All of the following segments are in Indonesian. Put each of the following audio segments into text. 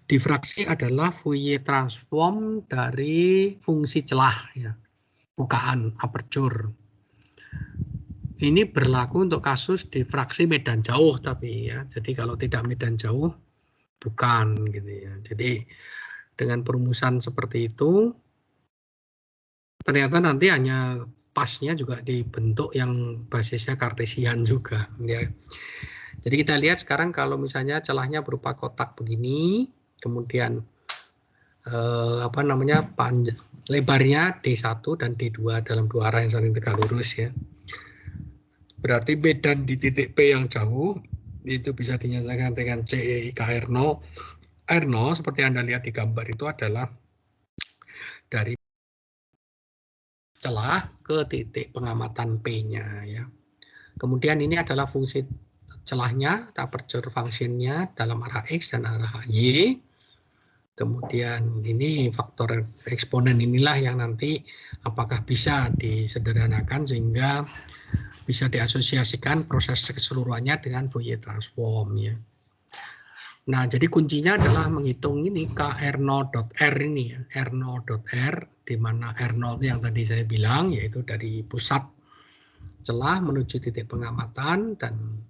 Difraksi adalah Fourier transform dari fungsi celah, ya, bukaan aperture. Ini berlaku untuk kasus difraksi medan jauh, tapi ya, jadi kalau tidak medan jauh bukan gitu ya. Jadi dengan perumusan seperti itu, ternyata nanti hanya pasnya juga dibentuk yang basisnya kartesian juga, ya. Jadi kita lihat sekarang kalau misalnya celahnya berupa kotak begini, kemudian lebarnya D1 dan D2 dalam dua arah yang saling tegak lurus, ya. Berarti medan di titik P yang jauh itu bisa dinyatakan dengan CEIK R0. R0 seperti Anda lihat di gambar itu adalah dari celah ke titik pengamatan P-nya, ya. Kemudian ini adalah fungsi celahnya, aperture function-nya dalam arah X dan arah Y. Kemudian ini faktor eksponen inilah yang nanti apakah bisa disederhanakan sehingga bisa diasosiasikan proses keseluruhannya dengan Fourier transform, ya. Nah, jadi kuncinya adalah menghitung ini KR0.R ini, ya, R0.R, di mana R0 yang tadi saya bilang yaitu dari pusat celah menuju titik pengamatan, dan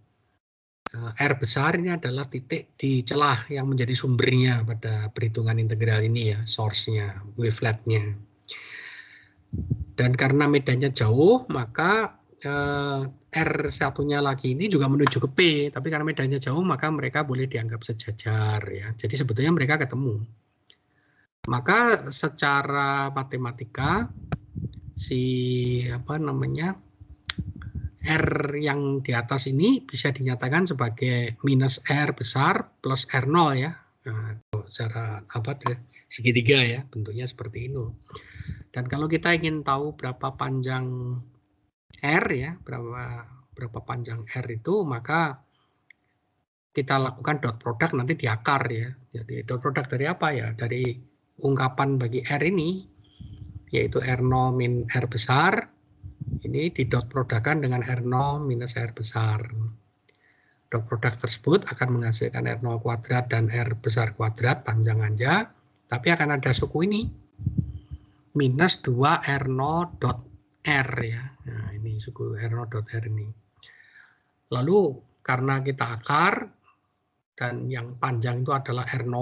R besar ini adalah titik di celah yang menjadi sumbernya pada perhitungan integral ini, ya, source-nya, wavelet-nya. Dan karena medannya jauh, maka R satunya lagi ini juga menuju ke P, tapi karena medannya jauh, maka mereka boleh dianggap sejajar, ya. Jadi sebetulnya mereka ketemu. Maka secara matematika R yang di atas ini bisa dinyatakan sebagai minus R besar plus R0, ya. Nah, secara segitiga, ya, bentuknya seperti itu. Dan kalau kita ingin tahu berapa panjang R, ya, berapa panjang R itu, maka kita lakukan dot product nanti di akar, ya. Jadi dot product dari apa, ya? Dari ungkapan bagi R ini, yaitu R0 min R besar, ini di dot productkan dengan R0 minus R besar. Dot product tersebut akan menghasilkan R0 kuadrat dan R besar kuadrat panjang aja, tapi akan ada suku ini, minus 2 R0 dot R, ya. Nah, ini suku R0 dot R ini. Lalu karena kita akar, dan yang panjang itu adalah R0,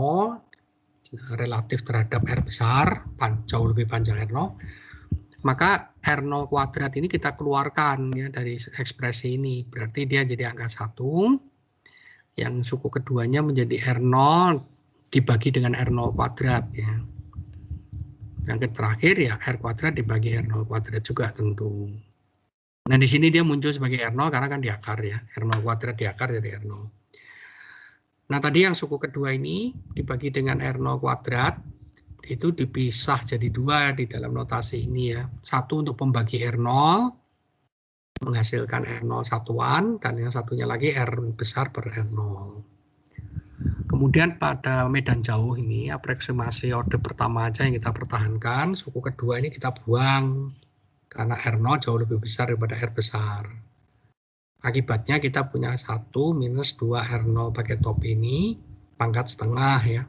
relatif terhadap R besar, jauh lebih panjang R0, maka R0 kuadrat ini kita keluarkan, ya, dari ekspresi ini. Berarti dia jadi angka 1, yang suku keduanya menjadi R0 dibagi dengan R0 kuadrat, ya. Yang terakhir, ya, R kuadrat dibagi R0 kuadrat juga tentu. Nah, di sini dia muncul sebagai R0 karena kan diakar, ya. R0 kuadrat diakar jadi R0. Nah, tadi yang suku kedua ini dibagi dengan R0 kuadrat, itu dipisah jadi dua di dalam notasi ini, ya. Satu untuk pembagi R0, menghasilkan R0 satuan, dan yang satunya lagi R besar per R0. Kemudian pada medan jauh ini, aproksimasi orde pertama aja yang kita pertahankan, suku kedua ini kita buang, karena R0 jauh lebih besar daripada R besar. Akibatnya kita punya 1 minus 2 R0 pakai top ini, pangkat setengah, ya.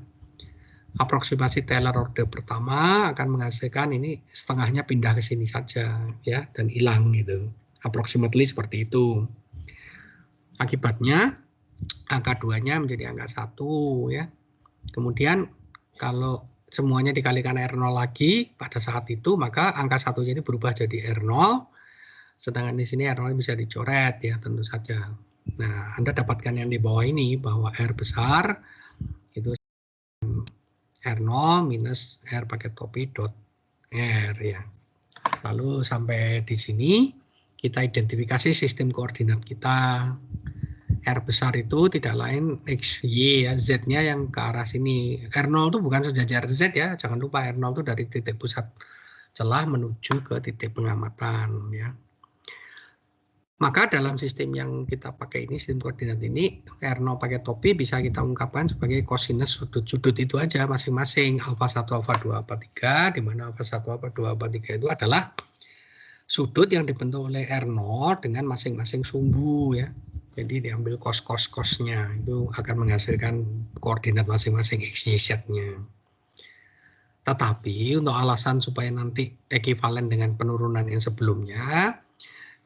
Aproksimasi Taylor orde pertama akan menghasilkan ini setengahnya pindah ke sini saja, ya, dan hilang gitu. Approximately seperti itu. Akibatnya angka 2-nya menjadi angka 1, ya. Kemudian kalau semuanya dikalikan R0 lagi pada saat itu, maka angka 1-nya ini berubah jadi R0, sedangkan di sini R0 bisa dicoret, ya, tentu saja. Nah, Anda dapatkan yang di bawah ini, bahwa R besar itu R0 minus R pakai topi dot R, ya. Lalu sampai di sini kita identifikasi sistem koordinat kita. R besar itu tidak lain X, Y, ya, Z-nya yang ke arah sini. R0 itu bukan sejajar Z, ya. Jangan lupa R0 itu dari titik pusat celah menuju ke titik pengamatan, ya. Maka dalam sistem yang kita pakai ini, sistem koordinat ini, R0 pakai topi bisa kita ungkapkan sebagai kosinus sudut-sudut itu aja masing-masing, alfa 1, alfa 2, alfa 3, di mana alfa 1, alfa 2, alfa 3 itu adalah sudut yang dibentuk oleh R0 dengan masing-masing sumbu, ya. Jadi diambil kos-kosnya, itu akan menghasilkan koordinat masing-masing X, Y, Z-nya. Tetapi untuk alasan supaya nanti ekivalen dengan penurunan yang sebelumnya,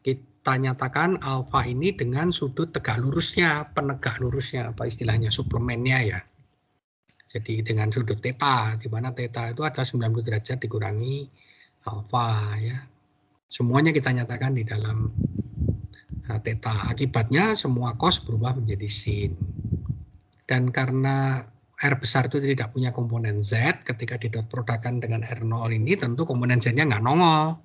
kita nyatakan alfa ini dengan sudut tegak lurusnya, penegak lurusnya, apa istilahnya, suplemennya ya. Jadi dengan sudut theta, di mana theta itu ada 90 derajat dikurangi alfa ya. Semuanya kita nyatakan di dalam theta. Akibatnya semua cos berubah menjadi sin. Dan karena R besar itu tidak punya komponen Z, ketika didot produkkan dengan R0 ini tentu komponen Z-nya nggak nongol.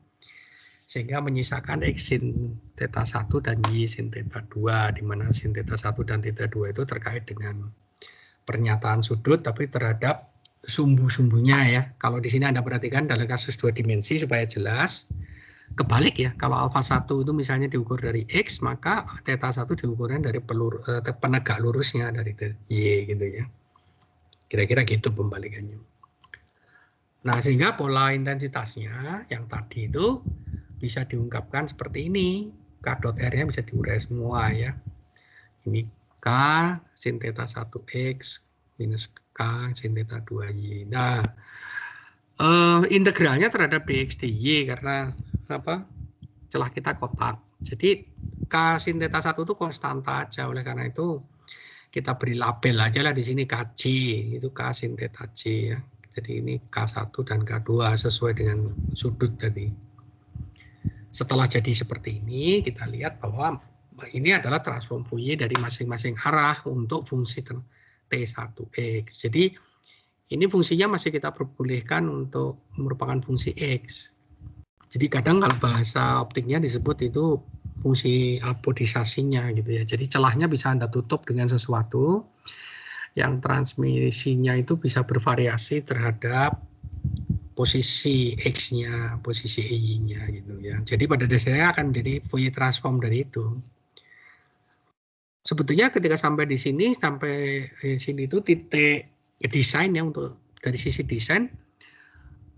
Sehingga menyisakan X sin theta 1 dan Y sin theta 2, di mana sin theta 1 dan theta 2 itu terkait dengan pernyataan sudut, tapi terhadap sumbu-sumbunya ya. Kalau di sini Anda perhatikan dalam kasus 2 dimensi supaya jelas, kebalik ya, kalau alfa 1 itu misalnya diukur dari X, maka theta 1 diukurnya dari penegak lurusnya dari Y gitu ya. Kira-kira gitu pembalikannya. Nah, sehingga pola intensitasnya yang tadi itu bisa diungkapkan seperti ini. K dot R-nya bisa diurai semua ya. Ini K sin theta 1X minus K sin theta 2Y. Nah, integralnya terhadap dx dy karena apa? Celah kita kotak. Jadi K sin theta 1 itu konstanta aja, oleh karena itu kita beri label aja lah di sini KJ, itu K sin theta J ya. Jadi ini K1 dan K2 sesuai dengan sudut tadi. Setelah jadi seperti ini, kita lihat bahwa ini adalah transform Fourier dari masing-masing arah untuk fungsi T1X. Jadi ini fungsinya masih kita perbolehkan untuk merupakan fungsi X. Jadi kadang kalau bahasa optiknya disebut itu fungsi apodisasinya gitu ya. Jadi celahnya bisa Anda tutup dengan sesuatu yang transmisinya itu bisa bervariasi terhadap posisi X-nya, posisi Y-nya gitu ya. Jadi pada dasarnya akan menjadi Fourier transform dari itu. Sebetulnya ketika sampai di sini itu titik desain ya, untuk dari sisi desain.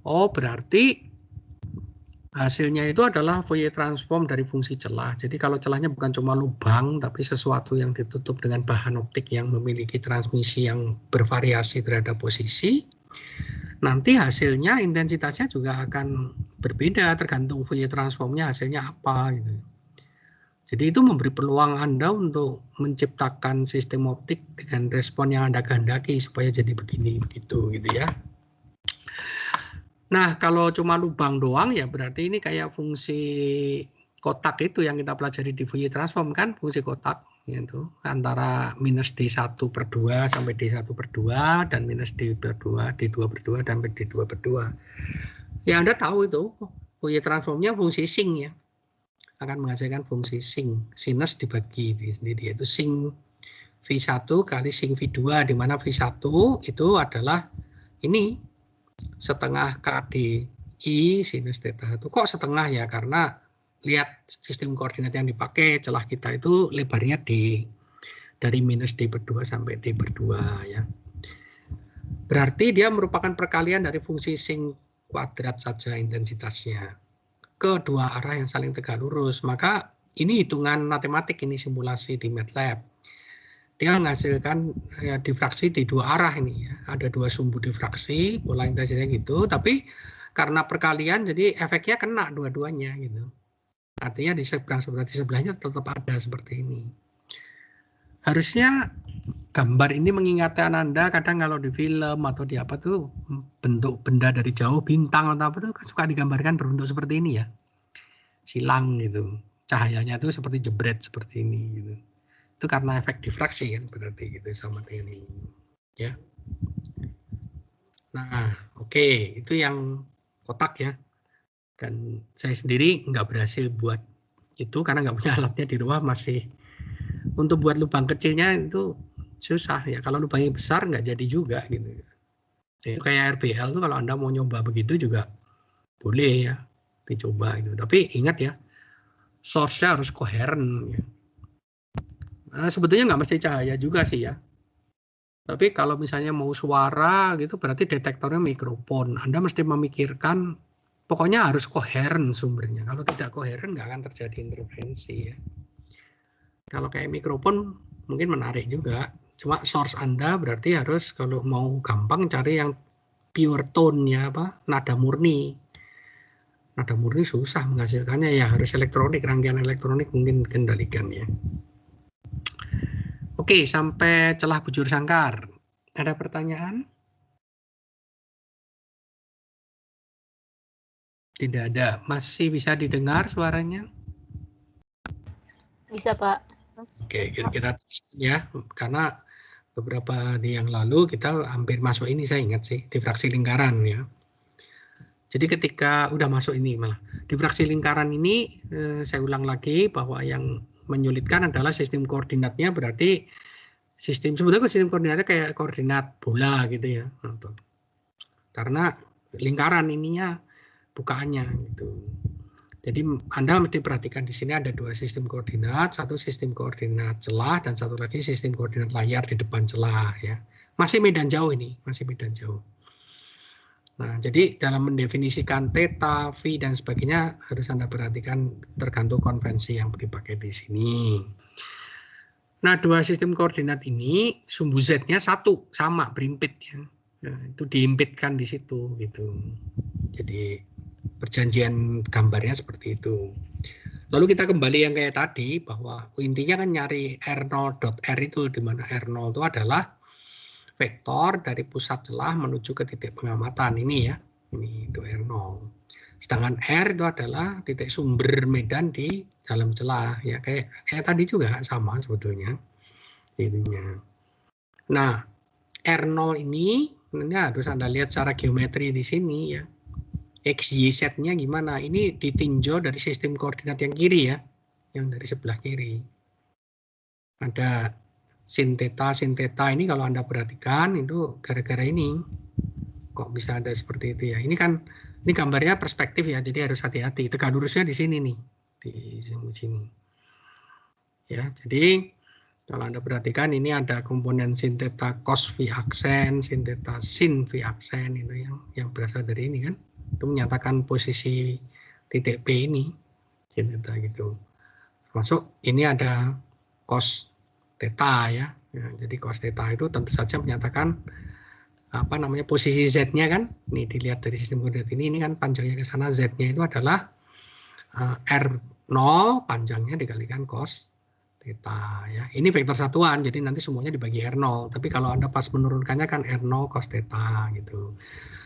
Oh, berarti hasilnya itu adalah Fourier transform dari fungsi celah. Jadi kalau celahnya bukan cuma lubang, tapi sesuatu yang ditutup dengan bahan optik yang memiliki transmisi yang bervariasi terhadap posisi, nanti hasilnya intensitasnya juga akan berbeda tergantung Fourier transformnya hasilnya apa gitu. Jadi itu memberi peluang Anda untuk menciptakan sistem optik dengan respon yang Anda kehendaki supaya jadi begini gitu ya. Nah, kalau cuma lubang doang ya berarti ini kayak fungsi kotak itu yang kita pelajari di Fourier transform kan, fungsi kotak gitu, antara minus D1/2 sampai D1/2 dan minus D2/2 sampai D2/2. Ya Anda tahu itu Fourier transformnya fungsi sin ya, akan menghasilkan fungsi sin, sinus dibagi sendiri, yaitu sin V1 kali sin V2, di mana V1 itu adalah ini setengah KDI sinus theta 1. Kok setengah ya? Karena lihat sistem koordinat yang dipakai, celah kita itu lebarnya D, dari minus D/2 sampai D/2 ya. Berarti dia merupakan perkalian dari fungsi sin kuadrat saja intensitasnya. Kedua arah yang saling tegak lurus. Maka ini hitungan matematik, ini simulasi di MATLAB. Dia menghasilkan ya, difraksi di dua arah ini ya. Ada dua sumbu difraksi, pola intensitasnya gitu, tapi karena perkalian jadi efeknya kena dua-duanya gitu. Artinya di sebelahnya tetap ada seperti ini. Harusnya gambar ini mengingatkan Anda kadang kalau di film atau di apa tuh bentuk benda dari jauh, bintang atau apa tuh suka digambarkan berbentuk seperti ini ya. Silang gitu. Cahayanya tuh seperti jebret seperti ini gitu. Itu karena efek difraksi kan berarti gitu sama dengan ini ya. Nah, oke, itu yang kotak ya. Dan saya sendiri nggak berhasil buat itu karena nggak punya alatnya di rumah, masih untuk buat lubang kecilnya itu susah ya. Kalau lubangnya besar nggak jadi juga gitu. Jadi kayak RBL tuh kalau Anda mau nyoba begitu juga boleh ya dicoba gitu. Tapi ingat ya, source-nya harus koheren ya. Nah, sebetulnya nggak mesti cahaya juga sih ya. Tapi kalau misalnya mau suara gitu berarti detektornya mikrofon. Anda mesti memikirkan pokoknya harus koheren sumbernya. Kalau tidak koheren nggak akan terjadi interferensi ya. Kalau kayak mikrofon mungkin menarik juga. Cuma source Anda berarti harus kalau mau gampang cari yang pure tone ya, nada murni. Nada murni susah menghasilkannya, ya harus elektronik, rangkaian elektronik mungkin kendalikan ya. Oke, sampai celah bujur sangkar. Ada pertanyaan? Tidak ada. Masih bisa didengar suaranya? Bisa, Pak. Oke, kita ya, karena beberapa hari yang lalu kita hampir masuk ini, saya ingat sih, difraksi lingkaran ya. Jadi ketika udah masuk ini malah difraksi lingkaran ini, saya ulang lagi bahwa yang menyulitkan adalah sistem koordinatnya, berarti sebetulnya sistem koordinatnya kayak koordinat bola gitu ya, karena lingkaran ininya bukaannya gitu. Jadi Anda mesti perhatikan di sini ada dua sistem koordinat, satu sistem koordinat celah dan satu lagi sistem koordinat layar di depan celah ya. Masih medan jauh ini, masih medan jauh. Nah, jadi dalam mendefinisikan theta, phi dan sebagainya harus Anda perhatikan tergantung konvensi yang dipakai di sini. Nah, dua sistem koordinat ini sumbu z-nya satu, sama berimpit ya. Nah, itu diimpitkan di situ gitu. Jadi perjanjian gambarnya seperti itu. Lalu kita kembali yang kayak tadi bahwa intinya kan nyari R0.R itu, di mana R0 itu adalah vektor dari pusat celah menuju ke titik pengamatan ini ya. Ini itu R0. Sedangkan R itu adalah titik sumber medan di dalam celah ya, kayak tadi juga sama sebetulnya intinya. Nah, R0 ini harus Anda lihat secara geometri di sini ya. X, Y, Z-nya gimana? Ini ditinjau dari sistem koordinat yang kiri ya, yang dari sebelah kiri. Ada sin theta ini kalau Anda perhatikan itu gara-gara ini. Kok bisa ada seperti itu ya? Ini kan, ini gambarnya perspektif ya, jadi harus hati-hati. Tegak lurusnya di sini nih, di sini. Ya, jadi kalau Anda perhatikan ini ada komponen sin theta cos V aksen, sin theta sin V aksen itu yang berasal dari ini kan. Itu menyatakan posisi titik P ini sin theta gitu. Termasuk ini ada cos theta ya. Jadi cos theta itu tentu saja menyatakan apa namanya posisi Z-nya kan. Ini dilihat dari sistem koordinat ini kan panjangnya ke sana, Z-nya itu adalah R0 panjangnya dikalikan cos theta ya. Ini vektor satuan, jadi nanti semuanya dibagi R0. Tapi kalau Anda pas menurunkannya kan R0 cos theta gitu.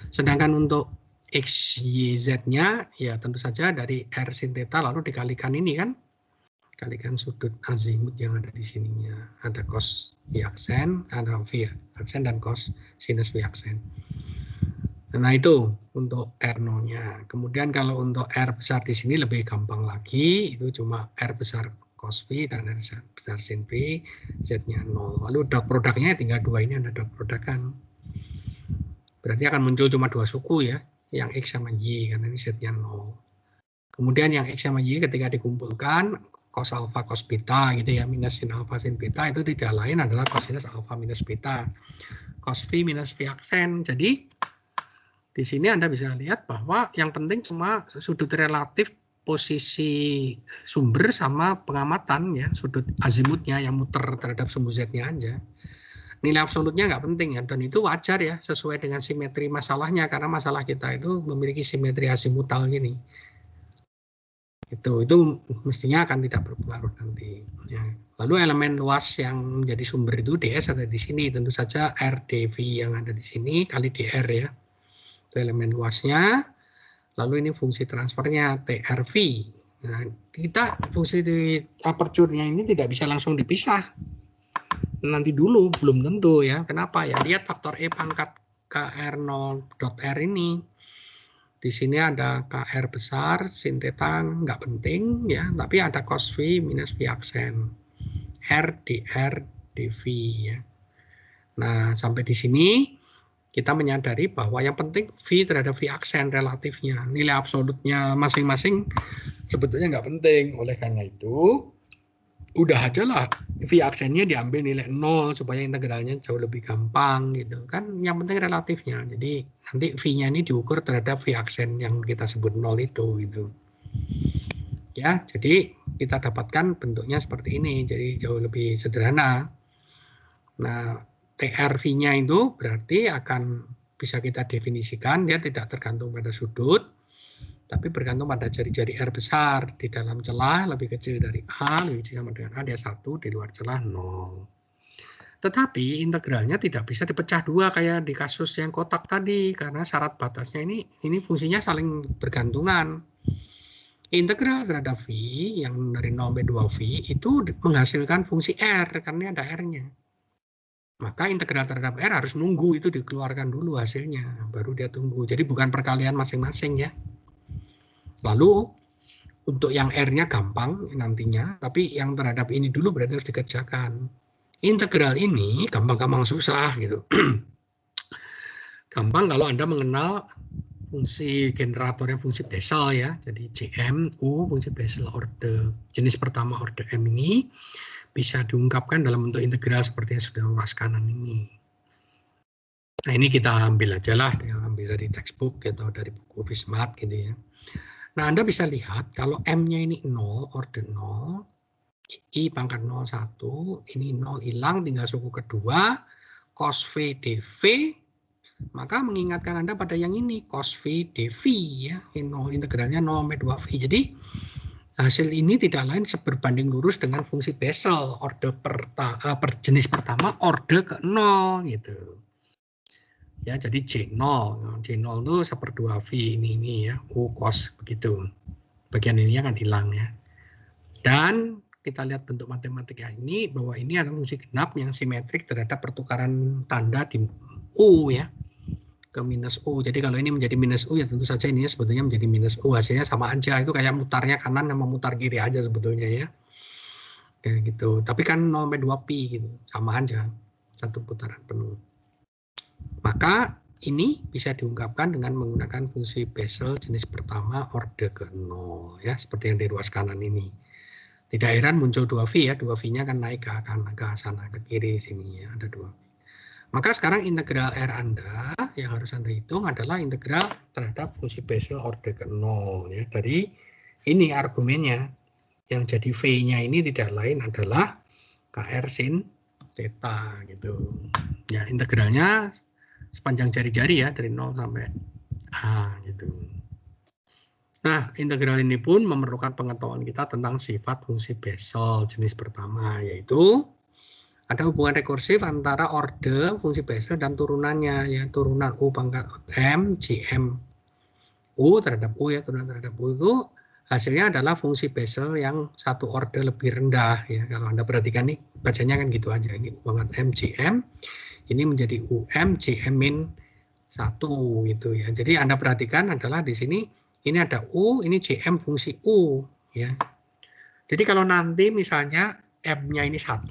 Sedangkan untuk X, Y, Z-nya ya tentu saja dari R sin theta lalu dikalikan ini kan. Kalikan sudut azimut yang ada di sininya. Ada cos V aksen, ada V aksen dan cos sinus V aksen. Nah itu untuk R0-nya. Kemudian kalau untuk R besar di sini lebih gampang lagi. Itu cuma R besar cos V dan R besar sin V, Z-nya 0. Lalu dot produknya tinggal dua ini ada dot produk kan. Berarti akan muncul cuma dua suku ya, yang X sama Y, karena ini Z-nya 0. Kemudian yang X sama Y ketika dikumpulkan, cos alfa cos beta gitu ya, minus sin alfa sin beta itu tidak lain adalah cosinus alfa minus beta. Cos V minus V aksen. Jadi di sini Anda bisa lihat bahwa yang penting cuma sudut relatif posisi sumber sama pengamatan ya, sudut azimutnya yang muter terhadap sumbu Z-nya aja. Nilai absolutnya nggak penting ya, dan itu wajar ya, sesuai dengan simetri masalahnya, karena masalah kita itu memiliki simetri azimutal gini. Itu mestinya akan tidak berpengaruh nanti. Ya. Lalu elemen luas yang menjadi sumber itu ds ada di sini, tentu saja r dv yang ada di sini kali dr ya. Itu elemen luasnya. Lalu ini fungsi transfernya trv. Nah, kita fungsi aperture-nya ini tidak bisa langsung dipisah. Nanti dulu, belum tentu ya. Kenapa ya? Lihat faktor E pangkat KR0.R ini. Di sini ada KR besar, sin theta nggak penting ya, tapi ada cos V minus V aksen. R dr dv ya. Nah, sampai di sini kita menyadari bahwa yang penting V terhadap V aksen relatifnya. Nilai absolutnya masing-masing sebetulnya nggak penting. Oleh karena itu, udah aja lah V aksennya diambil nilai 0 supaya integralnya jauh lebih gampang gitu kan, yang penting relatifnya. Jadi nanti V-nya ini diukur terhadap V aksen yang kita sebut 0 itu gitu ya. Jadi kita dapatkan bentuknya seperti ini, jadi jauh lebih sederhana. Nah, TRV-nya itu berarti akan bisa kita definisikan, dia tidak tergantung pada sudut, tapi bergantung pada jari-jari R besar. Di dalam celah lebih kecil dari A, lebih kecil sama dengan A, dia 1, di luar celah 0. Tetapi integralnya tidak bisa dipecah dua kayak di kasus yang kotak tadi, karena syarat batasnya ini fungsinya saling bergantungan. Integral terhadap V yang dari 0 sampai 2V itu menghasilkan fungsi R, karena ada R-nya. Maka integral terhadap R harus nunggu itu dikeluarkan dulu hasilnya, baru dia tunggu. Jadi bukan perkalian masing-masing ya. Lalu untuk yang R-nya gampang nantinya, tapi yang terhadap ini dulu berarti harus dikerjakan. Integral ini gampang-gampang susah gitu. Gampang kalau Anda mengenal fungsi generatornya fungsi Bessel ya. Jadi Cm, U, fungsi Bessel orde jenis pertama orde M ini bisa diungkapkan dalam bentuk integral seperti yang sudah ruas kanan ini. Nah ini kita ambil aja lah, ambil dari textbook atau dari buku Vismat gitu ya. Nah Anda bisa lihat kalau M-nya ini 0, orde 0, I pangkat 0, 1, ini 0 hilang, tinggal suku kedua, cos V dV, maka mengingatkan Anda pada yang ini, cos V dV, ya, integralnya 0 sampai 2V. Jadi, hasil ini tidak lain seberbanding lurus dengan fungsi Bessel, orde jenis pertama, orde ke 0, gitu. Ya, jadi J0, J0 itu 1/2V ini ya, U cos, begitu. Bagian ini akan hilang ya. Dan kita lihat bentuk matematika ini bahwa ini adalah fungsi genap yang simetrik terhadap pertukaran tanda di U ya ke minus U. Jadi kalau ini menjadi minus U ya tentu saja ini sebetulnya menjadi minus U, hasilnya sama aja, itu kayak mutarnya kanan sama mutar kiri aja sebetulnya ya. Kayak gitu. Tapi kan 0 sampai 2pi gitu, sama aja satu putaran penuh. Maka ini bisa diungkapkan dengan menggunakan fungsi Bessel jenis pertama orde ke 0 ya, seperti yang di ruas kanan ini. Tidak heran muncul 2V ya, 2V-nya kan naik ke kanan, ke sana, ke kiri sini ya, ada 2V. Maka sekarang integral R Anda yang harus Anda hitung adalah integral terhadap fungsi Bessel orde ke 0 ya. Dari ini argumennya, yang jadi V-nya ini tidak lain adalah KR sin theta gitu. Ya, integralnya sepanjang jari-jari ya, dari 0 sampai A gitu. Nah, integral ini pun memerlukan pengetahuan kita tentang sifat fungsi Bessel jenis pertama, yaitu ada hubungan rekursif antara orde fungsi Bessel dan turunannya, ya turunan U pangkat M, Gm U terhadap U ya, turunan terhadap U itu hasilnya adalah fungsi Bessel yang satu orde lebih rendah ya. Kalau Anda perhatikan nih, bacanya kan gitu aja, ini U pangkat M, Gm, ini menjadi UM, Gm min 1 gitu ya. Jadi Anda perhatikan adalah di sini ini ada U, ini Cm fungsi U ya. Jadi kalau nanti misalnya M-nya ini 1,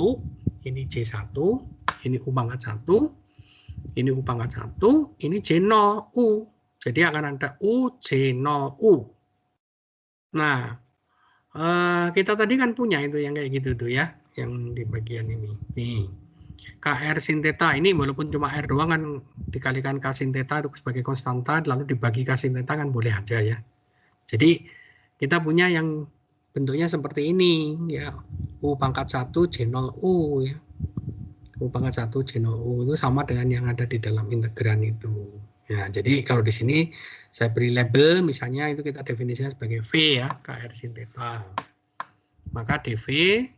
ini J1, ini U pangkat 1, ini U pangkat 1, ini J0 U. Jadi akan ada U J0 U. Nah, kita tadi kan punya itu yang kayak gitu tuh ya, yang di bagian ini. Nih. KR sin theta ini walaupun cuma R doang kan dikalikan K sin theta itu sebagai konstanta, lalu dibagi K sin theta kan boleh aja ya. Jadi kita punya yang bentuknya seperti ini ya, U pangkat 1 J0 U ya. U pangkat 1 J0 U itu sama dengan yang ada di dalam integran itu. Ya, jadi kalau di sini saya beri label misalnya itu kita definisinya sebagai V ya, KR sin theta. Maka dV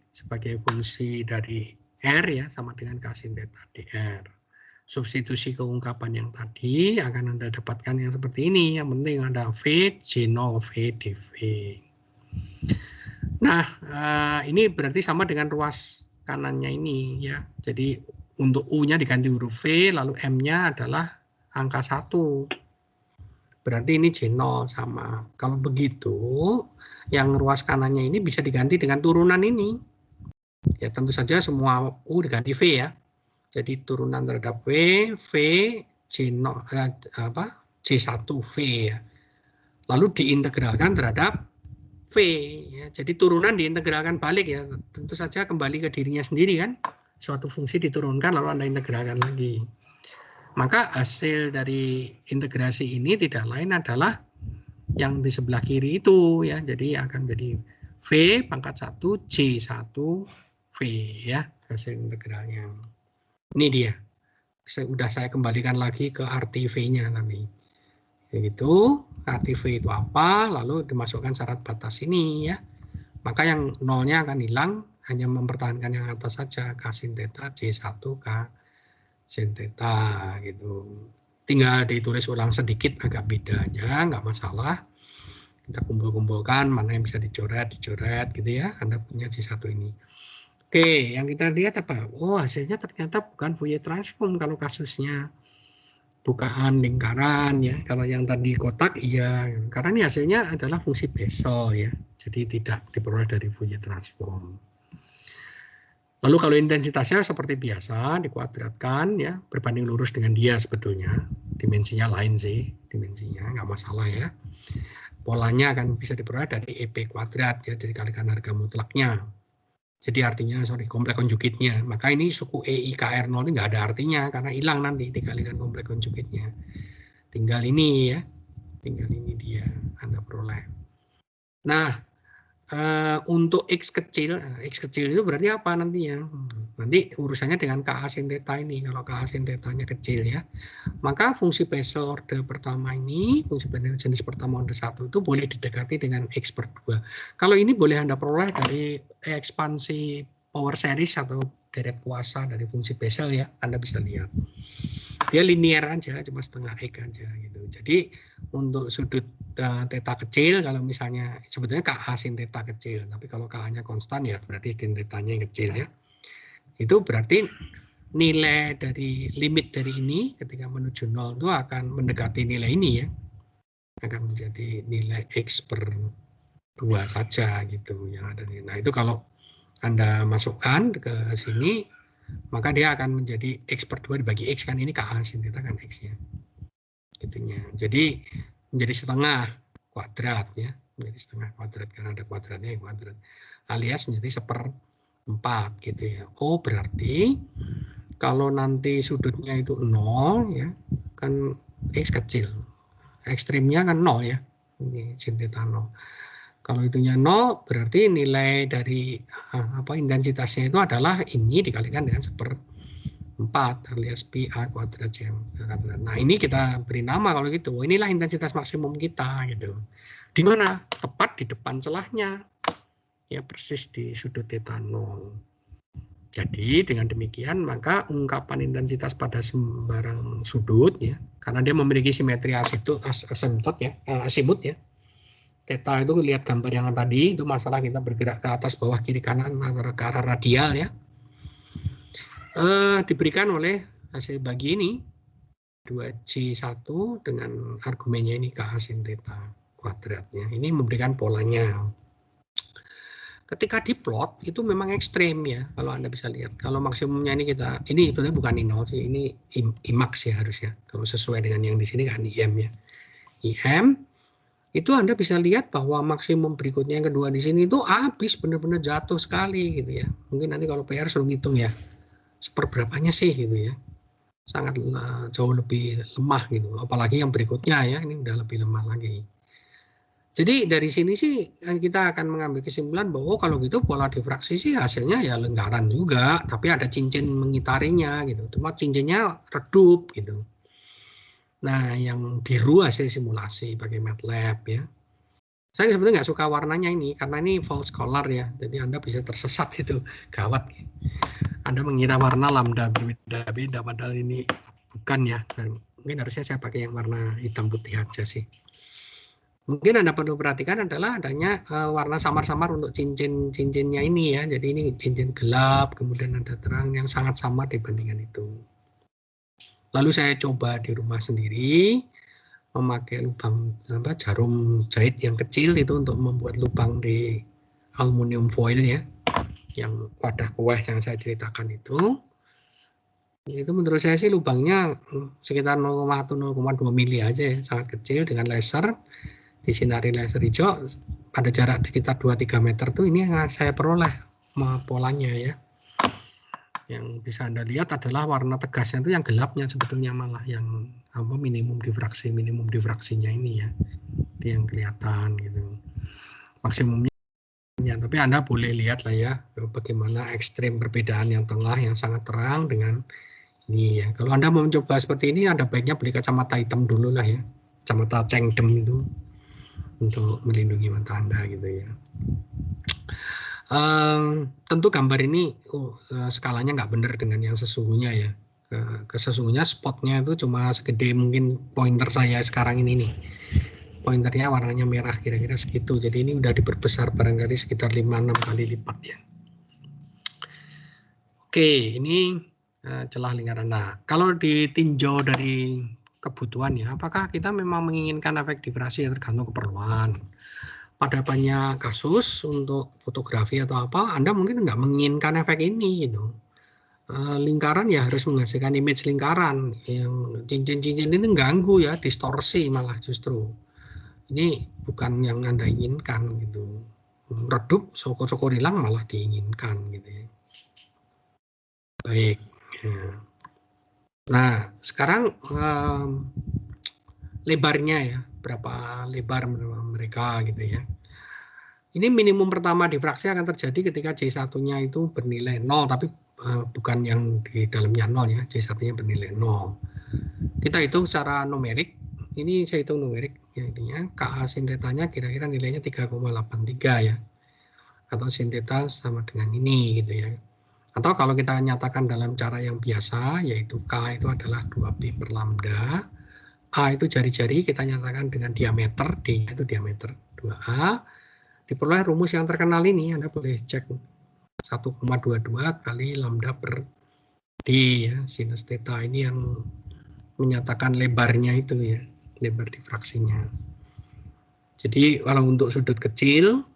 sebagai fungsi dari R ya sama dengan K sin theta dr. Substitusi keungkapan yang tadi akan Anda dapatkan yang seperti ini. Yang penting ada V, J0, V, dV. Nah, ini berarti sama dengan ruas kanannya ini ya. Jadi untuk U-nya diganti huruf V, lalu M-nya adalah angka 1. Berarti ini J0 sama. Kalau begitu, yang ruas kanannya ini bisa diganti dengan turunan ini. Ya tentu saja semua U diganti V ya. Jadi turunan terhadap V, J0, J1V ya. Lalu diintegralkan terhadap V. Ya. Jadi turunan diintegralkan balik ya. Tentu saja kembali ke dirinya sendiri kan. Suatu fungsi diturunkan lalu Anda integralkan lagi. Maka hasil dari integrasi ini tidak lain adalah yang di sebelah kiri itu ya. Jadi akan jadi V pangkat 1 J1 V ya hasil integralnya. Ini dia. Sudah saya kembalikan lagi ke arti V-nya tadi. Yaitu arti V itu apa, lalu dimasukkan syarat batas ini ya. Maka yang nolnya akan hilang, hanya mempertahankan yang atas saja, K sin theta, J1 K sin theta gitu. Tinggal ditulis ulang sedikit agak beda aja, nggak masalah. Kita kumpul-kumpulkan mana yang bisa dicoret gitu ya. Anda punya J1 ini. Oke, yang kita lihat apa? Oh, hasilnya ternyata bukan Fourier transform kalau kasusnya bukaan lingkaran ya. Kalau yang tadi kotak iya, karena ini hasilnya adalah fungsi Bessel ya. Jadi tidak diperoleh dari Fourier transform. Lalu kalau intensitasnya seperti biasa dikuadratkan ya, berbanding lurus dengan dia sebetulnya. Dimensinya lain sih, dimensinya nggak masalah ya. Polanya akan bisa diperoleh dari EP kuadrat ya, dikalikan harga mutlaknya. Jadi artinya, komplek konjugitnya. Maka ini suku EIKR0 ini nggak ada artinya, karena hilang nanti dikalikan komplek konjugitnya. Tinggal ini ya, tinggal ini dia Anda peroleh. Nah, untuk X kecil itu berarti apa nantinya? Nanti urusannya dengan KA sin theta ini, kalau KA sin theta-nya kecil ya. Maka fungsi Bessel orde pertama ini, fungsi Bessel jenis pertama orde 1 itu boleh didekati dengan X per 2. Kalau ini boleh Anda peroleh dari ekspansi power series atau deret kuasa dari fungsi Bessel ya, Anda bisa lihat. Dia linear aja, cuma setengah X aja gitu. Jadi untuk sudut theta kecil, kalau misalnya sebetulnya KA sin theta kecil, tapi kalau KA-nya konstan ya berarti sin theta-nya yang kecil ya. Itu berarti nilai dari limit dari ini ketika menuju 0 itu akan mendekati nilai ini ya. Akan menjadi nilai X per 2 saja gitu yang ada di. Nah, itu kalau Anda masukkan ke sini, maka dia akan menjadi X per 2 dibagi X kan, ini KA sin theta kan X-nya. Gitunya. Jadi menjadi setengah kuadrat ya, menjadi setengah kuadrat karena ada kuadratnya yang kuadrat. Alias menjadi 1/4 gitu ya. Oh, berarti kalau nanti sudutnya itu 0 ya, kan X kecil. Ekstrimnya kan 0 ya. Ini sin theta 0. Kalau itunya 0 berarti nilai dari intensitasnya itu adalah ini dikalikan dengan 1/4 alias pi A kuadrat jam kuadrat. Nah, ini kita beri nama kalau gitu. Inilah intensitas maksimum kita gitu. Di mana? Tepat di depan celahnya. Ya, persis di sudut theta 0. Jadi dengan demikian maka ungkapan intensitas pada sembarang sudut ya, karena dia memiliki simetri asimut ya. Theta itu lihat gambar yang tadi, itu masalah kita bergerak ke atas, bawah, kiri, kanan, antara ke arah radial ya. Diberikan oleh hasil bagi ini 2J1 dengan argumennya ini KA sin theta kuadratnya. Ini memberikan polanya. Ketika diplot itu memang ekstrem ya, kalau Anda bisa lihat. Kalau maksimumnya ini sebenarnya bukan I0 sih, ini IMAX ya harusnya. Kalau sesuai dengan yang di sini kan IM ya. IM itu Anda bisa lihat bahwa maksimum berikutnya yang kedua di sini itu habis benar-benar jatuh sekali gitu ya. Mungkin nanti kalau PR suruh ngitung ya, seperberapanya sih gitu ya. Sangat jauh lebih lemah gitu. Apalagi yang berikutnya ya, ini udah lebih lemah lagi. Jadi dari sini sih kita akan mengambil kesimpulan bahwa kalau gitu pola difraksi sih hasilnya ya lingkaran juga, tapi ada cincin mengitarinya gitu. Cuma cincinnya redup gitu. Nah, yang biru hasil simulasi pakai MATLAB ya. Saya sebetulnya nggak suka warnanya ini karena ini false color ya. Jadi Anda bisa tersesat itu, gawat. Anda mengira warna lambda berbeda-beda padahal ini bukan ya. Mungkin harusnya saya pakai yang warna hitam putih aja sih. Mungkin Anda perlu perhatikan adalah adanya warna samar-samar untuk cincin-cincinnya ini ya. Jadi ini cincin gelap, kemudian ada terang yang sangat samar dibandingkan itu. Lalu saya coba di rumah sendiri memakai lubang jarum jahit yang kecil itu untuk membuat lubang di aluminium foil ya. Yang wadah kue yang saya ceritakan itu menurut saya sih lubangnya sekitar 0,1-0,2 mili aja ya, sangat kecil dengan laser. Disinari laser hijau pada jarak sekitar 2-3 meter tuh ini yang saya peroleh polanya ya. Yang bisa Anda lihat adalah warna tegasnya itu yang gelapnya sebetulnya malah yang minimum difraksinya ini ya. Itu yang kelihatan gitu. Maksimumnya Tapi Anda boleh lihat lah ya, bagaimana ekstrem perbedaan yang tengah yang sangat terang dengan ini ya. Kalau Anda mau mencoba seperti ini, Anda baiknya beli kacamata hitam dulu lah ya. Kacamata Chengdem itu untuk melindungi mata Anda gitu ya. Tentu gambar ini skalanya nggak benar dengan yang sesungguhnya ya. Sesungguhnya spotnya itu cuma segede mungkin pointer saya sekarang ini nih. Pointernya warnanya merah kira-kira segitu. Jadi ini udah diperbesar barangkali sekitar 5-6 kali lipat ya. Oke, ini celah lingkaran. Nah, kalau ditinjau dari kebutuhan ya, apakah kita memang menginginkan efek diffraksi tergantung keperluan. Pada banyak kasus untuk fotografi atau apa, Anda mungkin nggak menginginkan efek ini gitu. Lingkaran ya harus menghasilkan image lingkaran yang cincin-cincin ini ganggu ya, distorsi malah justru. Ini bukan yang Anda inginkan gitu. Redup, syukur-syukur hilang malah diinginkan gitu ya. Baik. Ya. Nah, sekarang lebarnya ya, berapa lebar mereka gitu ya. Ini minimum pertama difraksi akan terjadi ketika J1-nya itu bernilai 0, tapi bukan yang di dalamnya 0 ya, J1-nya bernilai 0. Kita hitung secara numerik, ini saya hitung numerik, ya intinya KA sin tetanya kira-kira nilainya 3,83 ya, atau sin teta sama dengan ini gitu ya. Atau kalau kita nyatakan dalam cara yang biasa, yaitu K itu adalah 2B per lambda, A itu jari-jari, kita nyatakan dengan diameter, D itu diameter 2A, diperoleh rumus yang terkenal ini, Anda boleh cek 1,22 kali lambda per D ya, sinus theta ini yang menyatakan lebarnya itu ya, lebar difraksinya. Jadi kalau untuk sudut kecil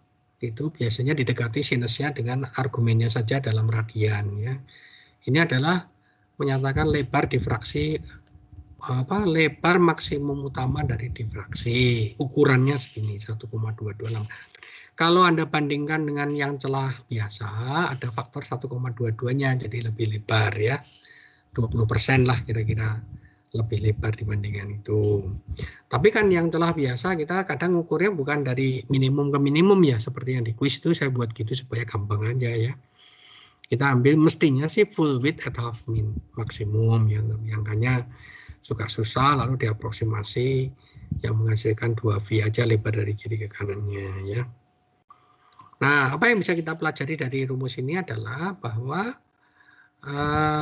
itu biasanya didekati sinusnya dengan argumennya saja dalam radian ya. Ini adalah menyatakan lebar difraksi lebar maksimum utama dari difraksi. Ukurannya segini 1,22 lambda. Kalau Anda bandingkan dengan yang celah biasa, ada faktor 1,22-nya, jadi lebih lebar ya. 20% lah kira-kira lebih lebar dibandingkan itu. Tapi kan yang celah biasa kita kadang ukurnya bukan dari minimum ke minimum ya, seperti yang di kuis itu saya buat gitu supaya gampang aja ya. Kita ambil mestinya sih full width at half min maksimum yang angkanya suka susah lalu diaproksimasi yang menghasilkan 2V aja lebar dari kiri ke kanannya ya. Nah, apa yang bisa kita pelajari dari rumus ini adalah bahwa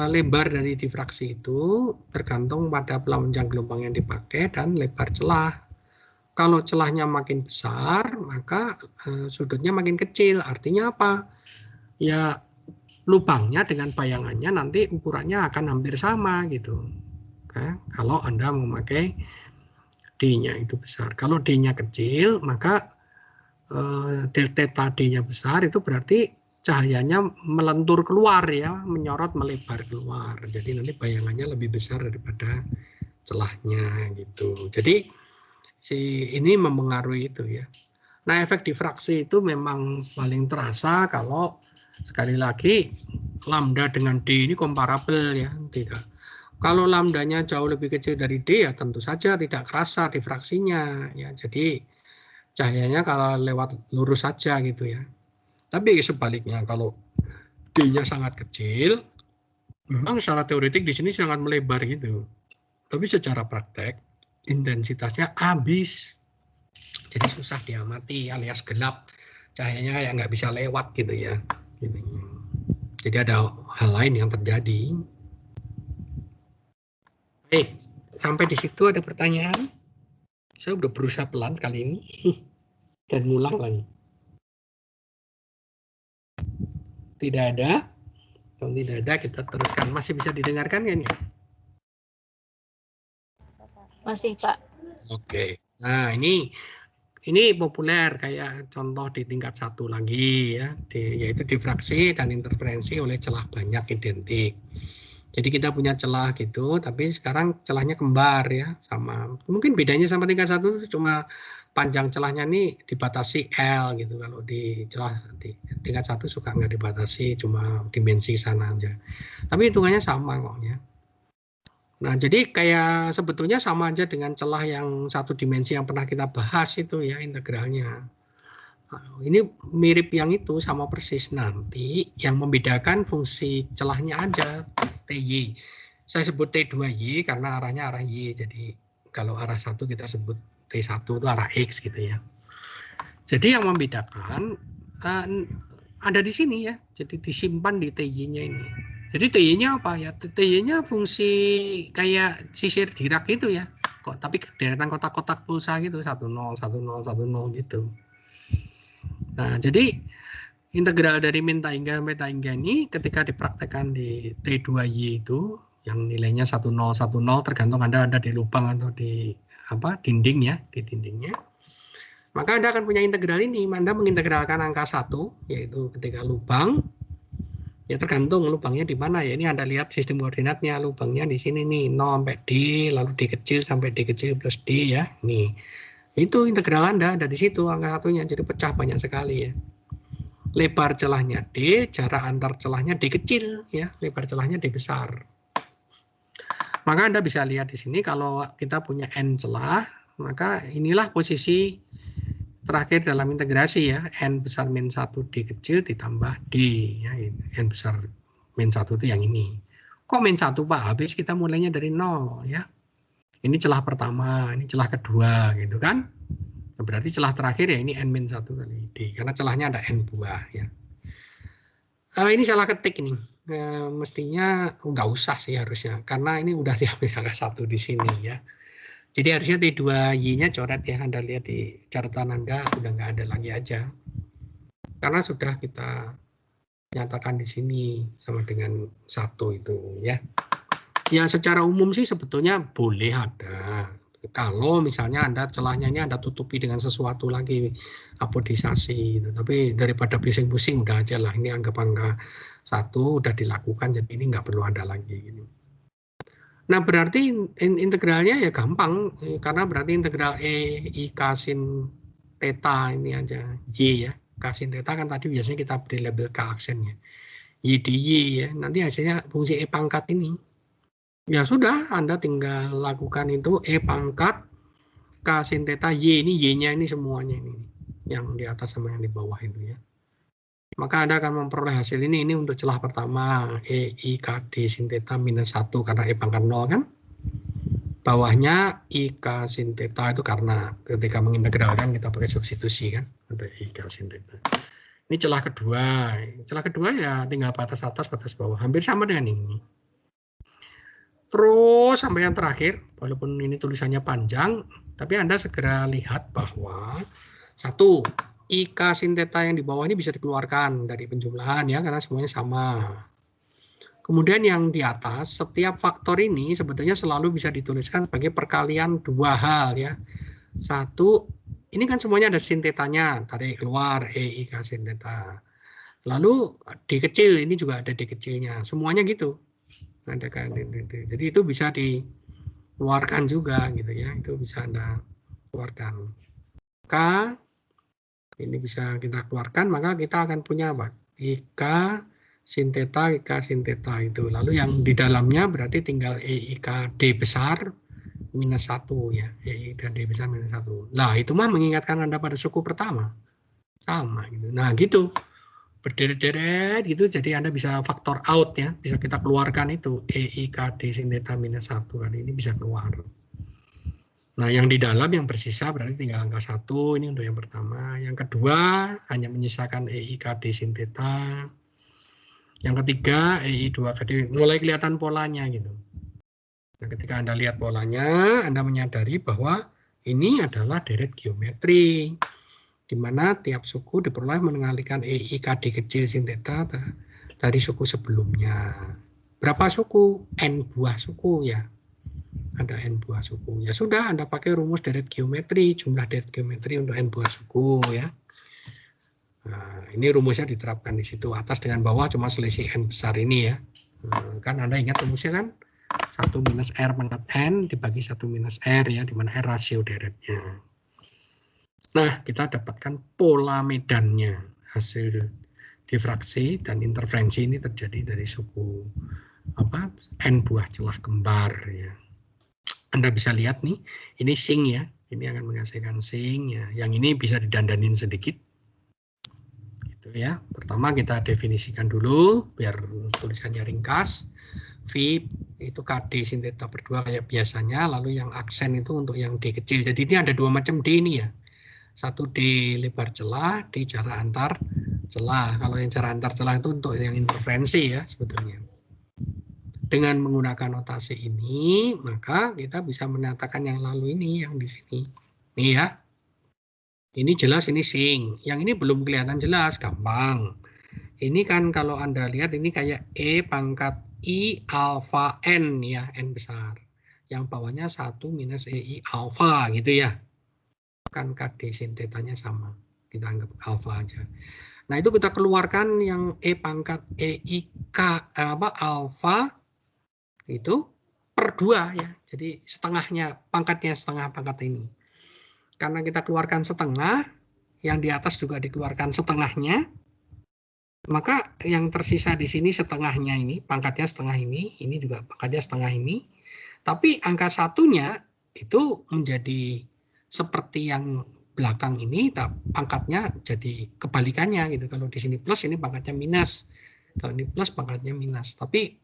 lebar dari difraksi itu tergantung pada panjang gelombang yang dipakai dan lebar celah. Kalau celahnya makin besar, maka sudutnya makin kecil. Artinya apa? Ya, lubangnya dengan bayangannya nanti ukurannya akan hampir sama gitu. Oke, kalau Anda memakai D-nya itu besar. Kalau D-nya kecil, maka delta D-nya besar itu berarti cahayanya melentur keluar ya, menyorot melebar keluar. Jadi nanti bayangannya lebih besar daripada celahnya gitu. Jadi si ini mempengaruhi itu ya. Nah, efek difraksi itu memang paling terasa kalau sekali lagi lambda dengan D ini komparabel ya, tidak. Kalau lambdanya jauh lebih kecil dari D ya tentu saja tidak kerasa difraksinya ya. Jadi cahayanya kalau lewat lurus saja gitu ya. Tapi sebaliknya kalau D-nya sangat kecil, memang secara teoretik di sini sangat melebar gitu. Tapi secara praktek intensitasnya habis. Jadi susah diamati alias gelap. Cahayanya kayak nggak bisa lewat gitu ya. Jadi ada hal lain yang terjadi. Sampai di situ ada pertanyaan? Saya udah berusaha pelan kali ini dan ngulang lagi. Tidak ada. Kalau tidak ada kita teruskan. Masih bisa didengarkan kan ya? Masih, Pak. Oke. Nah, ini populer kayak contoh di tingkat 1 lagi ya, yaitu difraksi dan interferensi oleh celah banyak identik. Jadi kita punya celah gitu, tapi sekarang celahnya kembar ya, sama. Mungkin bedanya sama tingkat 1 cuma panjang celahnya ini dibatasi L gitu. Kalau di celah di tingkat 1 suka nggak dibatasi, cuma dimensi sana aja. Tapi hitungannya sama kok ya. Nah, jadi kayak sebetulnya sama aja dengan celah yang satu dimensi yang pernah kita bahas itu ya integralnya. Ini mirip yang itu, sama persis. Nanti yang membedakan fungsi celahnya aja, TY. Saya sebut T2Y karena arahnya arah Y. Jadi kalau arah 1 kita sebut T1 itu arah X gitu ya. Jadi yang membedakan ada di sini ya. Jadi disimpan di TY-nya ini. Jadi TY-nya apa ya? TY-nya fungsi kayak sisir Dirac itu ya. Kok tapi deretan kotak-kotak pulsa gitu, 10 10 10 gitu. Nah, jadi integral dari min hingga beta hingga ini ketika dipraktekkan di T2Y itu yang nilainya 10 10 tergantung Anda ada di lubang atau di dinding ya, di dindingnya. Maka Anda akan punya integral ini. Anda mengintegralkan angka 1 yaitu ketika lubang ya tergantung lubangnya di mana ya. Ini Anda lihat sistem koordinatnya, lubangnya di sini nih 0 sampai D, lalu D kecil sampai D kecil plus D ya. Nih. Itu integral Anda ada di situ angka satunya, jadi pecah banyak sekali ya. Lebar celahnya D, jarak antar celahnya D kecil ya, lebar celahnya D besar. Maka Anda bisa lihat di sini kalau kita punya N celah, maka inilah posisi terakhir dalam integrasi ya, N besar min 1 D kecil ditambah D ya, N besar min 1 itu yang ini. Kok min 1 Pak? Habis kita mulainya dari 0 ya. Ini celah pertama, ini celah kedua gitu kan. Berarti celah terakhir ya ini N-1 kali D, karena celahnya ada N buah ya. Ini salah ketik ini. Mestinya nggak usah sih harusnya, karena ini udah diambil angka 1 di sini ya. Jadi harusnya T2Y-nya coret ya, Anda lihat di catatan Anda udah nggak ada lagi aja. Karena sudah kita nyatakan di sini sama dengan 1 itu ya. Ya secara umum sih sebetulnya boleh ada. Kalau misalnya Anda celahnya ini Anda tutupi dengan sesuatu lagi, apodisasi gitu. Tapi daripada pusing-pusing udah aja lah, ini anggap angka 1 udah dilakukan, jadi ini nggak perlu ada lagi gitu. Nah berarti integralnya ya gampang, karena berarti integral E I K sin theta ini aja Y ya. K sin theta kan tadi biasanya kita beri label K aksennya, Y di Y ya, nanti hasilnya fungsi E pangkat ini. Ya sudah, Anda tinggal lakukan itu E pangkat K sin theta Y, ini Y-nya ini semuanya ini. Yang di atas sama yang di bawah itu ya. Maka Anda akan memperoleh hasil ini untuk celah pertama, E I K D sin theta minus 1 karena E pangkat 0 kan. Bawahnya I K sin theta itu karena ketika mengintegralkan kita pakai substitusi kan. Ada I K sin theta. Ini celah kedua. Celah kedua ya tinggal batas atas, batas bawah. Hampir sama dengan ini. Terus sampai yang terakhir, walaupun ini tulisannya panjang, tapi Anda segera lihat bahwa 1, IK sin theta yang di bawah ini bisa dikeluarkan dari penjumlahan ya, karena semuanya sama. Kemudian yang di atas, setiap faktor ini sebetulnya selalu bisa dituliskan sebagai perkalian dua hal ya. 1, ini kan semuanya ada sin thetanya, tarik keluar IK sin theta. Lalu D kecil, ini juga ada D kecilnya, semuanya gitu. Ada kan, jadi itu bisa dikeluarkan juga gitu ya, itu bisa Anda keluarkan. K ini bisa kita keluarkan, maka kita akan punya apa? IK sin theta, IK sin theta itu. Lalu yang di dalamnya berarti tinggal EIK D besar minus 1 ya, EI dan D besar minus 1. Nah itu mah mengingatkan Anda pada suku pertama, sama gitu. Nah gitu. Berderet-deret gitu, jadi Anda bisa faktor out ya, bisa kita keluarkan itu EIKD sin theta minus 1 kali ini bisa keluar. Nah yang di dalam yang bersisa berarti tinggal angka 1, ini untuk yang pertama. Yang kedua hanya menyisakan EIKD sin theta. Yang ketiga EI2KD, mulai kelihatan polanya gitu. Nah ketika Anda lihat polanya, Anda menyadari bahwa ini adalah deret geometri, di mana tiap suku diperoleh mengalihkan EIKD kecil sin theta dari suku sebelumnya. Berapa suku? N buah suku ya. Ada N buah suku. Ya sudah, Anda pakai rumus deret geometri, jumlah deret geometri untuk N buah suku ya. Nah, ini rumusnya diterapkan di situ. Atas dengan bawah cuma selisih N besar ini ya. Nah, kan Anda ingat rumusnya kan? 1 minus R pangkat N dibagi 1 minus R ya, di mana R rasio deretnya. Nah, kita dapatkan pola medannya. Hasil difraksi dan interferensi ini terjadi dari suku N buah celah kembar ya. Anda bisa lihat nih, ini sing ya. Ini akan menghasilkan sing ya. Yang ini bisa didandanin sedikit. Gitu ya. Pertama kita definisikan dulu biar tulisannya ringkas. V itu KD sin theta per 2 kayak biasanya, lalu yang aksen itu untuk yang D kecil. Jadi ini ada dua macam D ini ya. Satu D lebar celah, D jarak antar celah. Kalau yang jarak antar celah itu untuk yang interferensi ya sebetulnya. Dengan menggunakan notasi ini, maka kita bisa menyatakan yang lalu ini, yang di sini. Nih ya. Ini jelas, ini sing. Yang ini belum kelihatan jelas, gampang. Ini kan kalau Anda lihat ini kayak E pangkat I alfa N ya, N besar. Yang bawahnya 1 minus EI alfa gitu ya. Kan KD sin tetanya sama. Kita anggap alfa aja. Nah, itu kita keluarkan yang E pangkat EI K alfa itu per 2 ya. Jadi setengahnya, pangkatnya setengah pangkat ini. Karena kita keluarkan setengah, yang di atas juga dikeluarkan setengahnya, maka yang tersisa di sini setengahnya ini, pangkatnya setengah ini juga pangkatnya setengah ini, tapi angka satunya itu menjadi seperti yang belakang ini, pangkatnya jadi kebalikannya gitu. Kalau di sini plus, ini pangkatnya minus. Kalau ini plus, pangkatnya minus. Tapi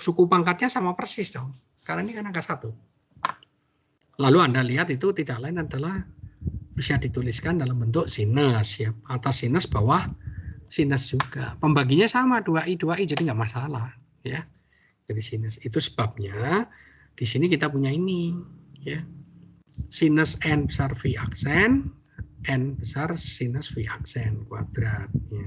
suku pangkatnya sama persis dong, karena ini kan angka 1. Lalu Anda lihat itu tidak lain adalah bisa dituliskan dalam bentuk sinus ya. Atas sinus, bawah sinus juga. Pembaginya sama 2i 2i, jadi nggak masalah ya. Jadi sinus itu sebabnya di sini kita punya ini ya. Sinus n besar V aksen, n besar sinus V aksen kuadrat ya.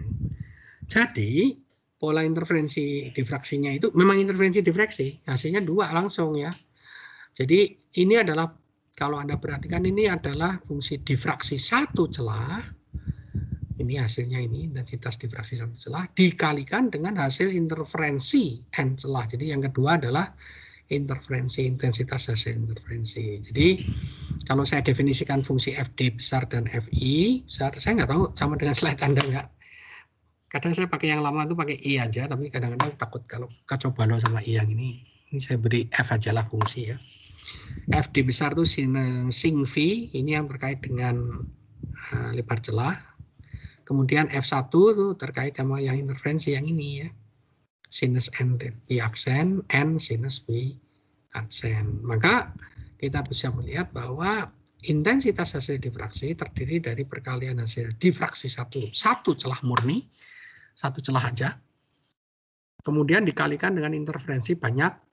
Jadi pola interferensi difraksinya itu memang interferensi difraksi, hasilnya 2 langsung ya. Jadi ini adalah, kalau Anda perhatikan, ini adalah fungsi difraksi satu celah. Ini hasilnya, ini intensitas difraksi satu celah dikalikan dengan hasil interferensi n celah. Jadi yang kedua adalah interferensi, intensitas hasil interferensi. Jadi kalau saya definisikan fungsi FD besar dan FI besar, saya nggak tahu sama dengan slide Anda nggak. Kadang saya pakai yang lama itu pakai I aja, tapi kadang-kadang takut kalau kacau balau sama I yang ini. Ini saya beri F aja lah fungsi ya. FD besar itu sing V, ini yang terkait dengan lebar celah. Kemudian F1 itu terkait sama yang interferensi yang ini ya. Sinus N V aksen, N sinus V aksen. Maka kita bisa melihat bahwa intensitas hasil difraksi terdiri dari perkalian hasil difraksi satu celah murni, satu celah aja. Kemudian dikalikan dengan interferensi banyak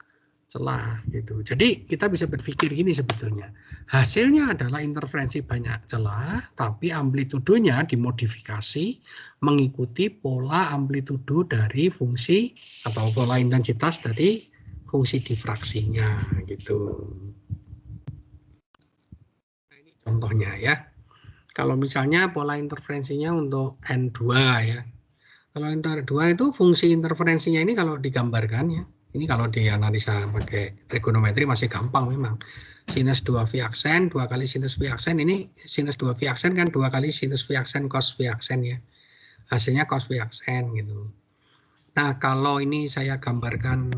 celah gitu. Jadi kita bisa berpikir gini sebetulnya. Hasilnya adalah interferensi banyak celah, tapi amplitudonya dimodifikasi mengikuti pola amplitudo dari fungsi atau pola intensitas dari fungsi difraksinya gitu. Nah, ini contohnya ya. Kalau misalnya pola interferensinya untuk N2 ya. Kalau N2 itu fungsi interferensinya ini kalau digambarkan ya. Ini kalau dianalisa pakai trigonometri masih gampang memang. Sinus 2V aksen, 2 kali sinus V aksen. Ini sinus 2V aksen kan 2 kali sinus V aksen cos V aksen ya. Hasilnya cos V aksen gitu. Nah, kalau ini saya gambarkan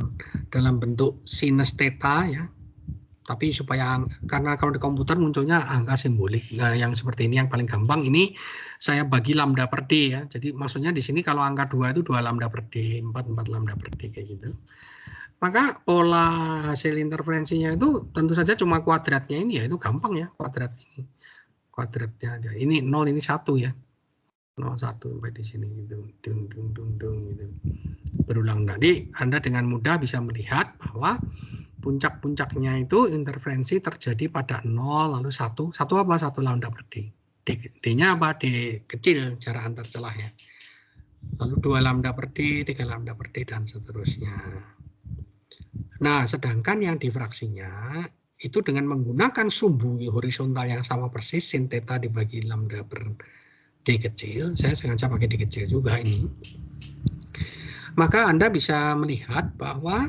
dalam bentuk sinus theta ya. Tapi supaya, karena kalau di komputer munculnya angka simbolik. Nah, yang seperti ini yang paling gampang. Ini saya bagi lambda per D ya. Jadi maksudnya di sini kalau angka 2 itu 2 lambda per D, 4 lambda per D kayak gitu. Maka pola hasil interferensinya itu tentu saja cuma kuadratnya ini ya, itu gampang ya, kuadrat ini. Kuadratnya aja. Ini 0, ini 1 ya. 0, 1 sampai di sini gitu. Dung gitu. Berulang. Jadi Anda dengan mudah bisa melihat bahwa puncak-puncaknya itu interferensi terjadi pada 0 lalu 1 apa? 1 lambda per D. D-nya apa? D kecil, jarak antar celah ya. Lalu 2 lambda per D, 3 lambda per D dan seterusnya. Nah, sedangkan yang difraksinya itu dengan menggunakan sumbu horizontal yang sama persis, sin theta dibagi lambda per D kecil, saya sengaja pakai D kecil juga ini. Maka Anda bisa melihat bahwa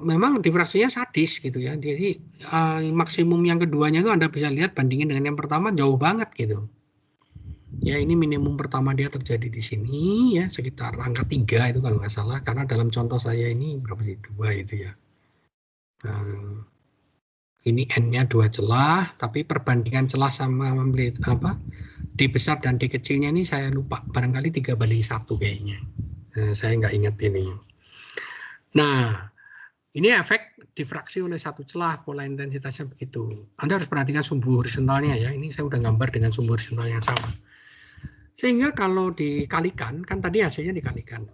memang difraksinya sadis gitu ya. Jadi maksimum yang keduanya itu Anda bisa lihat bandingin dengan yang pertama jauh banget gitu. Ya, ini minimum pertama dia terjadi di sini ya, sekitar angka 3 itu kalau nggak salah, karena dalam contoh saya ini berapa sih, 2 itu ya. Ini N-nya 2 celah, tapi perbandingan celah sama D besar dan D kecilnya ini saya lupa, barangkali 3:1 kayaknya. Saya nggak ingat ini. Nah, ini efek difraksi oleh satu celah, pola intensitasnya begitu. Anda harus perhatikan sumbu horizontalnya ya. Ini saya udah gambar dengan sumbu horizontal yang sama. Sehingga kalau dikalikan, kan tadi hasilnya dikalikan.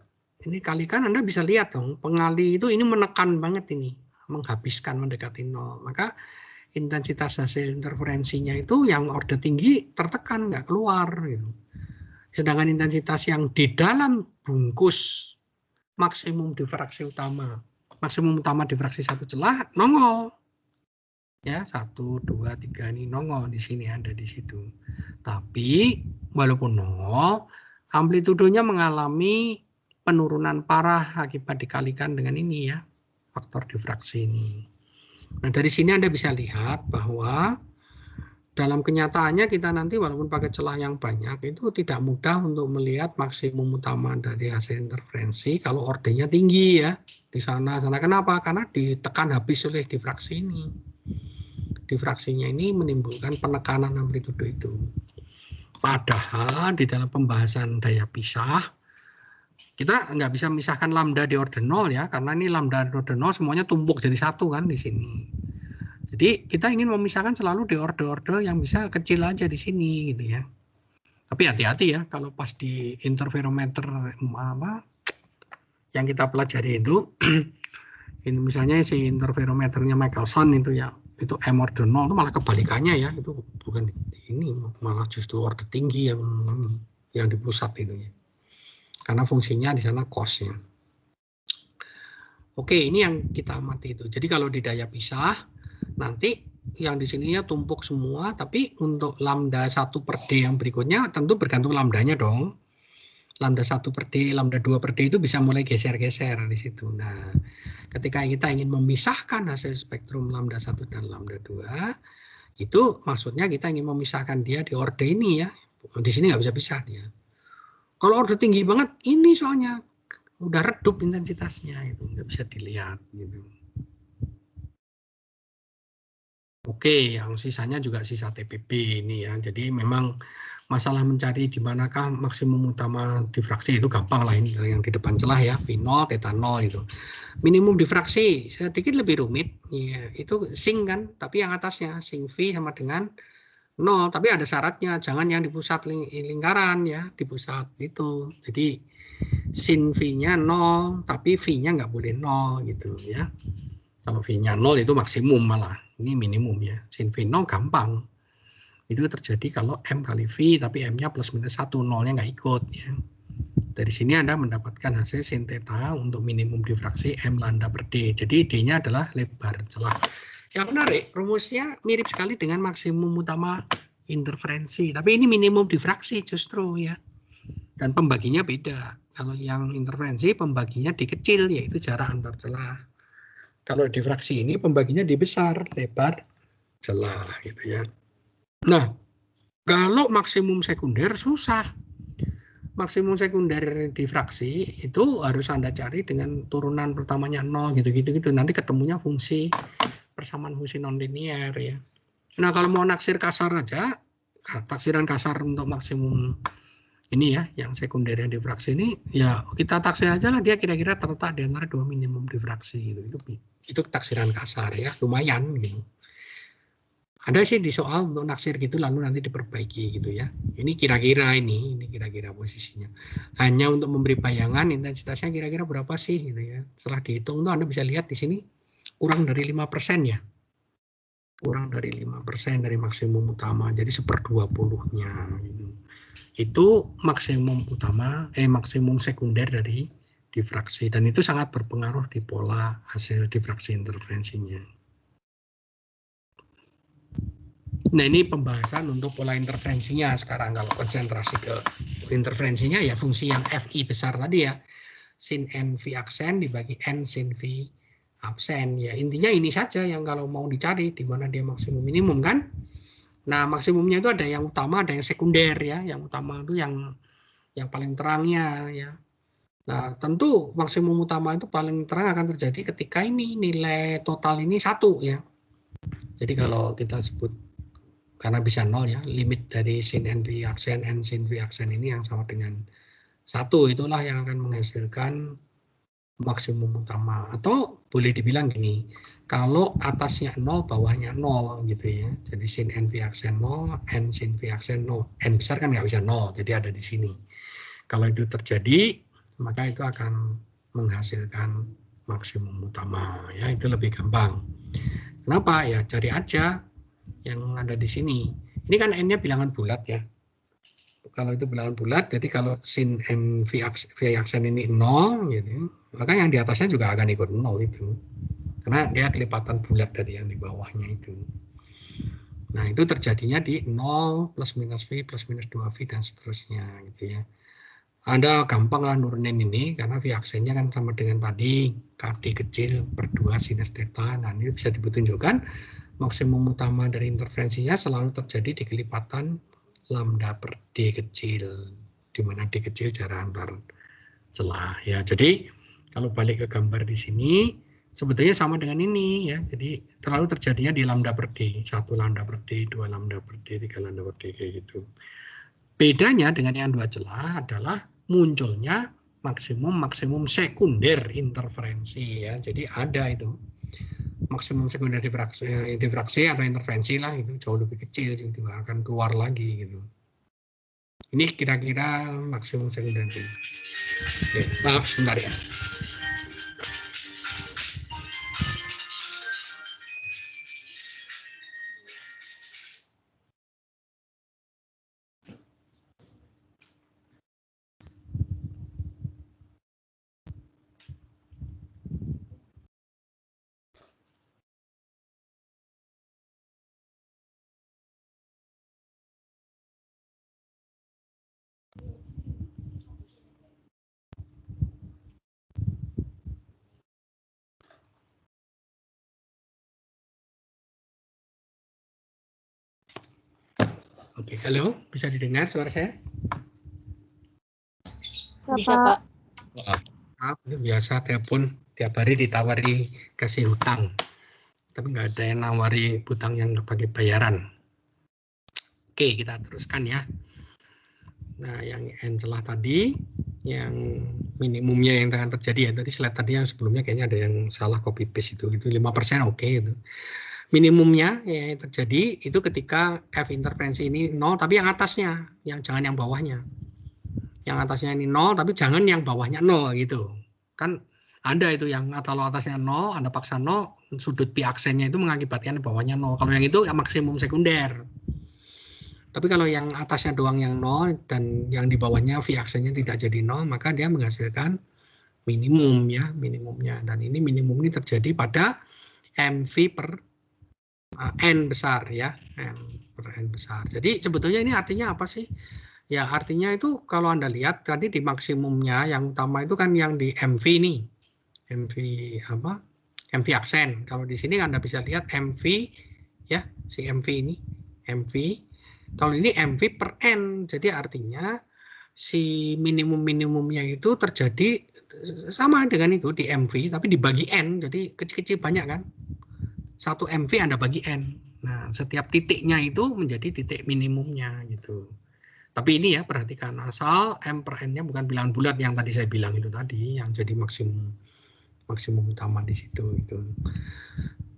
Ini kalikan Anda bisa lihat dong, pengali itu ini menekan banget ini, menghabiskan mendekati 0. Maka intensitas hasil interferensinya itu yang order tinggi tertekan, nggak keluar. Gitu. Sedangkan intensitas yang di dalam bungkus maksimum difraksi utama, difraksi satu celah nongol. Ya, 1, 2, 3 ini nongol di sini, ada di situ. Tapi walaupun nol, amplitudenya mengalami penurunan parah akibat dikalikan dengan ini ya, faktor difraksi ini. Nah, dari sini Anda bisa lihat bahwa dalam kenyataannya kita nanti walaupun pakai celah yang banyak itu tidak mudah untuk melihat maksimum utama dari hasil interferensi kalau ordernya tinggi ya di sana. Kenapa? Karena ditekan habis oleh difraksi ini. Difraksinya ini menimbulkan penekanan amplitudo itu. Padahal di dalam pembahasan daya pisah kita nggak bisa memisahkan lambda di order 0 ya, karena ini lambda di order 0 semuanya tumpuk jadi satu kan di sini. Jadi kita ingin memisahkan selalu di order-order yang bisa kecil aja di sini gitu ya. Tapi hati-hati ya kalau pas di interferometer apa yang kita pelajari itu ini misalnya si interferometernya Michelson itu ya, itu M order 0 itu malah kebalikannya ya, itu bukan ini, malah justru order tinggi yang di pusat itu ya. Karena fungsinya di sana cos-nya. Oke, ini yang kita amati itu. Jadi kalau di daya pisah nanti yang di sininya tumpuk semua, tapi untuk lambda 1/D yang berikutnya tentu bergantung lambdanya dong. Lambda 1/D, lambda 2/D itu bisa mulai geser-geser di situ. Nah, ketika kita ingin memisahkan hasil spektrum lambda 1 dan lambda 2, itu maksudnya kita ingin memisahkan dia di order ini ya. Di sini nggak bisa pisah dia. Kalau order tinggi banget, ini soalnya udah redup intensitasnya, itu nggak bisa dilihat gitu. Oke, yang sisanya juga sisa TPB ini ya. Jadi memang masalah mencari di manakah maksimum utama difraksi itu gampang lah, ini yang di depan celah ya, V0, theta 0 itu. Minimum difraksi sedikit lebih rumit, ya, itu sing kan, tapi yang atasnya sing V sama dengan 0, tapi ada syaratnya, jangan yang di pusat lingkaran ya, di pusat itu. Jadi sin V-nya 0, tapi V-nya nggak boleh 0 gitu ya. Kalau V-nya 0 itu maksimum malah, ini minimum ya. Sin V0 gampang. Itu terjadi kalau M kali V, tapi M-nya plus minus 1, 0-nya nggak ikut ya. Dari sini Anda mendapatkan hasil sin theta untuk minimum difraksi M lambda per D. Jadi D-nya adalah lebar celah. Yang menarik, rumusnya mirip sekali dengan maksimum utama interferensi. Tapi ini minimum difraksi justru ya. Dan pembaginya beda. Kalau yang interferensi pembaginya dikecil, yaitu jarak antar celah. Kalau difraksi ini pembaginya dibesar, lebar celah gitu ya. Nah, kalau maksimum sekunder susah. Maksimum sekunder difraksi itu harus Anda cari dengan turunan pertamanya 0 gitu. Nanti ketemunya fungsi persamaan fungsi nonlinear ya. Nah, kalau mau naksir kasar aja, taksiran kasar untuk maksimum ini ya, yang sekunder yang difraksi ini, ya kita taksir aja lah dia kira-kira terletak di antara dua minimum difraksi gitu. Itu taksiran kasar ya, lumayan gitu. Ada sih di soal untuk naksir gitu lalu nanti diperbaiki gitu ya. Ini kira-kira ini kira-kira posisinya. Hanya untuk memberi bayangan intensitasnya kira-kira berapa sih gitu ya. Setelah dihitung tuh Anda bisa lihat di sini kurang dari 5% ya. Kurang dari 5% dari maksimum utama. Jadi 1/20-nya gitu. Itu maksimum utama, maksimum sekunder dari difraksi. Dan itu sangat berpengaruh di pola hasil difraksi interferensinya. Nah, ini pembahasan untuk pola interferensinya sekarang. Kalau konsentrasi ke interferensinya ya fungsi yang Fi besar tadi ya. Sin N V aksen dibagi N sin V absen. Ya intinya ini saja yang kalau mau dicari di mana dia maksimum minimum kan. Nah, maksimumnya itu ada yang utama, ada yang sekunder ya. Yang utama itu yang paling terangnya ya. Nah, tentu maksimum utama itu paling terang akan terjadi ketika ini nilai total ini 1 ya. Jadi kalau kita sebut karena bisa 0 ya, limit dari sin NV aksen N sin V aksen ini yang sama dengan 1, itulah yang akan menghasilkan maksimum utama. Atau boleh dibilang gini, kalau atasnya 0, bawahnya 0 gitu ya. Jadi sin NV aksen 0, N sin V aksen 0. N besar kan nggak bisa 0, jadi ada di sini. Kalau itu terjadi, maka itu akan menghasilkan maksimum utama. Ya, itu lebih gampang. Kenapa? Ya cari aja yang ada di sini. Ini kan N-nya bilangan bulat ya. Kalau itu bilangan bulat, jadi kalau sin N V aksen ini 0, gitu, maka yang di atasnya juga akan ikut 0 itu. Karena dia kelipatan bulat dari yang di bawahnya itu. Nah, itu terjadinya di 0, plus minus V, plus minus 2V, dan seterusnya. Gitu ya. Anda gampang lah nurunin ini, karena V aksennya kan sama dengan tadi, KD kecil per 2 sinus theta. Nah, ini bisa ditunjukkan maksimum utama dari interferensinya selalu terjadi di kelipatan lambda per D kecil, di mana D kecil jarak antar celah ya. Jadi kalau balik ke gambar di sini sebetulnya sama dengan ini ya. Jadi terlalu terjadinya di lambda per D, 1 lambda per D, 2 lambda per D, 3 lambda per D kayak gitu. Bedanya dengan yang 2 celah adalah munculnya maksimum sekunder interferensi ya. Jadi ada itu maksimum sekunder difraksi atau interferensi lah, itu jauh lebih kecil, itu akan keluar lagi gitu. Ini kira-kira maksimum sekunder. Oke, maaf sebentar ya. Oke, halo, bisa didengar suara saya? Bisa, Pak. Maaf, itu biasa telepon tiap hari ditawari kasih hutang, tapi nggak ada yang nawari hutang yang pakai bayaran. Oke, kita teruskan ya. Nah, yang N celah tadi, yang minimumnya yang akan terjadi ya, tadi slide tadi yang sebelumnya kayaknya ada yang salah copy paste itu 5% oke itu. Minimumnya yang terjadi itu ketika F interferensi ini 0, tapi yang atasnya, yang jangan yang bawahnya. Yang atasnya ini 0, tapi jangan yang bawahnya 0 gitu. Kan ada itu yang kalau atasnya 0, Anda paksa 0, sudut pi aksennya itu mengakibatkan bawahnya 0. Kalau yang itu ya maksimum sekunder. Tapi kalau yang atasnya doang yang 0 dan yang di bawahnya V aksennya tidak jadi 0, maka dia menghasilkan minimum ya, minimumnya. Dan ini minimum ini terjadi pada MV per N besar ya, N per N besar. Jadi sebetulnya ini artinya apa sih? Ya artinya itu kalau Anda lihat tadi di maksimumnya yang utama itu kan yang di MV nih. MV apa? MV aksen. Kalau di sini Anda bisa lihat MV ya, si MV ini, MV. Kalau ini MV per N. Jadi artinya si minimum-minimumnya itu terjadi sama dengan itu di MV tapi dibagi N. Jadi kecil-kecil banyak kan? 1 MV Anda bagi N. Nah, setiap titiknya itu menjadi titik minimumnya gitu. Tapi ini ya, perhatikan asal M per N-nya bukan bilangan bulat yang tadi saya bilang itu tadi, yang jadi maksimum utama di situ itu.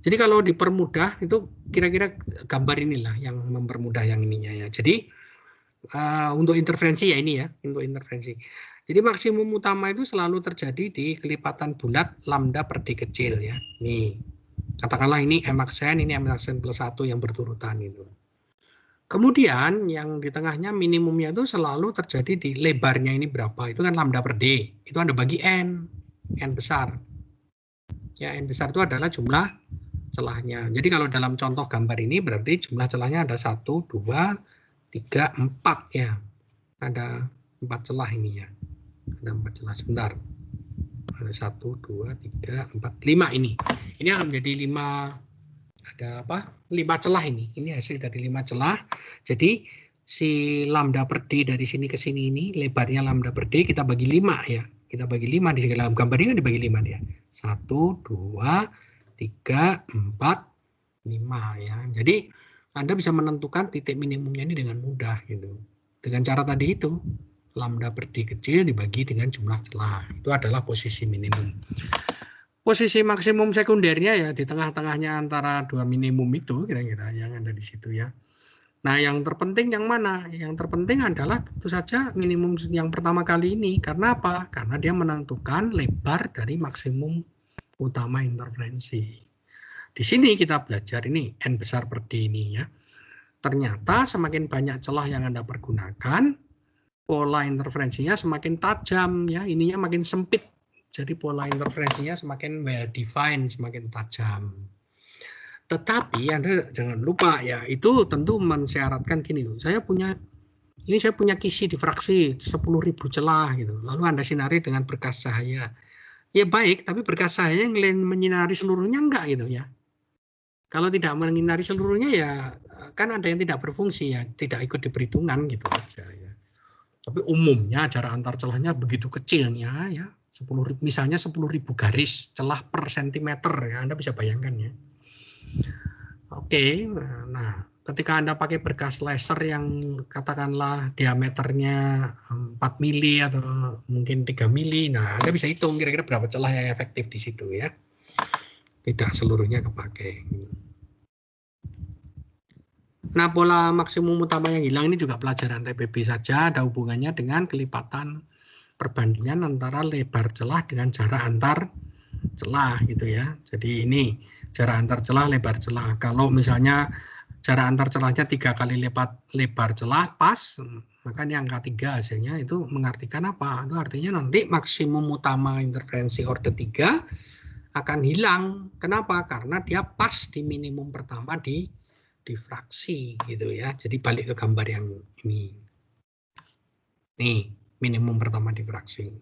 Jadi kalau dipermudah itu kira-kira gambar inilah yang mempermudah yang ininya ya. Jadi untuk interferensi ya ini ya, untuk interferensi. Jadi maksimum utama itu selalu terjadi di kelipatan bulat lambda per D kecil ya. Nih. Katakanlah ini M aksen, ini M aksen plus 1 yang berturutan itu. Kemudian yang di tengahnya minimumnya itu selalu terjadi di lebarnya ini berapa. Itu kan lambda per D. Itu Anda bagi N. N besar. Ya, N besar itu adalah jumlah celahnya. Jadi kalau dalam contoh gambar ini berarti jumlah celahnya ada 1, 2, 3, 4 ya. Ada 4 celah ini ya. Ada 4 celah. Sebentar. Ada 1, 2, 3, 4, 5 ini. Ini akan menjadi 5, ada apa? 5 celah ini. Ini hasil dari 5 celah. Jadi si lambda per D dari sini ke sini ini, lebarnya lambda per D kita bagi 5 ya. Kita bagi 5 di dalam gambar ini kan dibagi 5 ya. 1, 2, 3, 4, 5 ya. Jadi Anda bisa menentukan titik minimumnya ini dengan mudah gitu. Dengan cara tadi itu, lambda per D kecil dibagi dengan jumlah celah. Itu adalah posisi minimum. Posisi maksimum sekundernya ya di tengah-tengahnya antara dua minimum itu kira-kira yang ada di situ ya. Nah, yang terpenting yang mana? Yang terpenting adalah tentu saja minimum yang pertama kali ini. Karena apa? Karena dia menentukan lebar dari maksimum utama interferensi. Di sini kita belajar ini N besar per D ini ya. Ternyata semakin banyak celah yang Anda pergunakan, pola interferensinya semakin tajam ya, ininya makin sempit. Jadi pola interferensinya semakin well defined, semakin tajam. Tetapi Anda jangan lupa ya, itu tentu mensyaratkan gini loh. Saya punya kisi difraksi 10.000 celah gitu. Lalu Anda sinari dengan berkas cahaya. Ya baik, tapi berkas cahaya yang menyinari seluruhnya enggak gitu ya. Kalau tidak menyinari seluruhnya ya kan ada yang tidak berfungsi ya, tidak ikut diperhitungan gitu aja ya. Tapi umumnya jarak antar celahnya begitu kecilnya ya, 10.000 misalnya 10.000 garis celah per sentimeter ya, Anda bisa bayangkan ya. Oke, nah ketika Anda pakai berkas laser yang katakanlah diameternya 4 mili atau mungkin 3 mili, nah Anda bisa hitung kira-kira berapa celah yang efektif di situ ya. Tidak seluruhnya kepakai. Nah, pola maksimum utama yang hilang ini juga pelajaran TPB saja, ada hubungannya dengan kelipatan perbandingan antara lebar celah dengan jarak antar celah gitu ya. Jadi ini jarak antar celah, lebar celah. Kalau misalnya jarak antar celahnya 3 kali lipat lebar celah pas, maka ini angka 3 hasilnya itu mengartikan apa? Itu artinya nanti maksimum utama interferensi orde 3 akan hilang. Kenapa? Karena dia pas di minimum pertama di difraksi gitu ya. Jadi balik ke gambar yang ini. Nih, minimum pertama difraksi.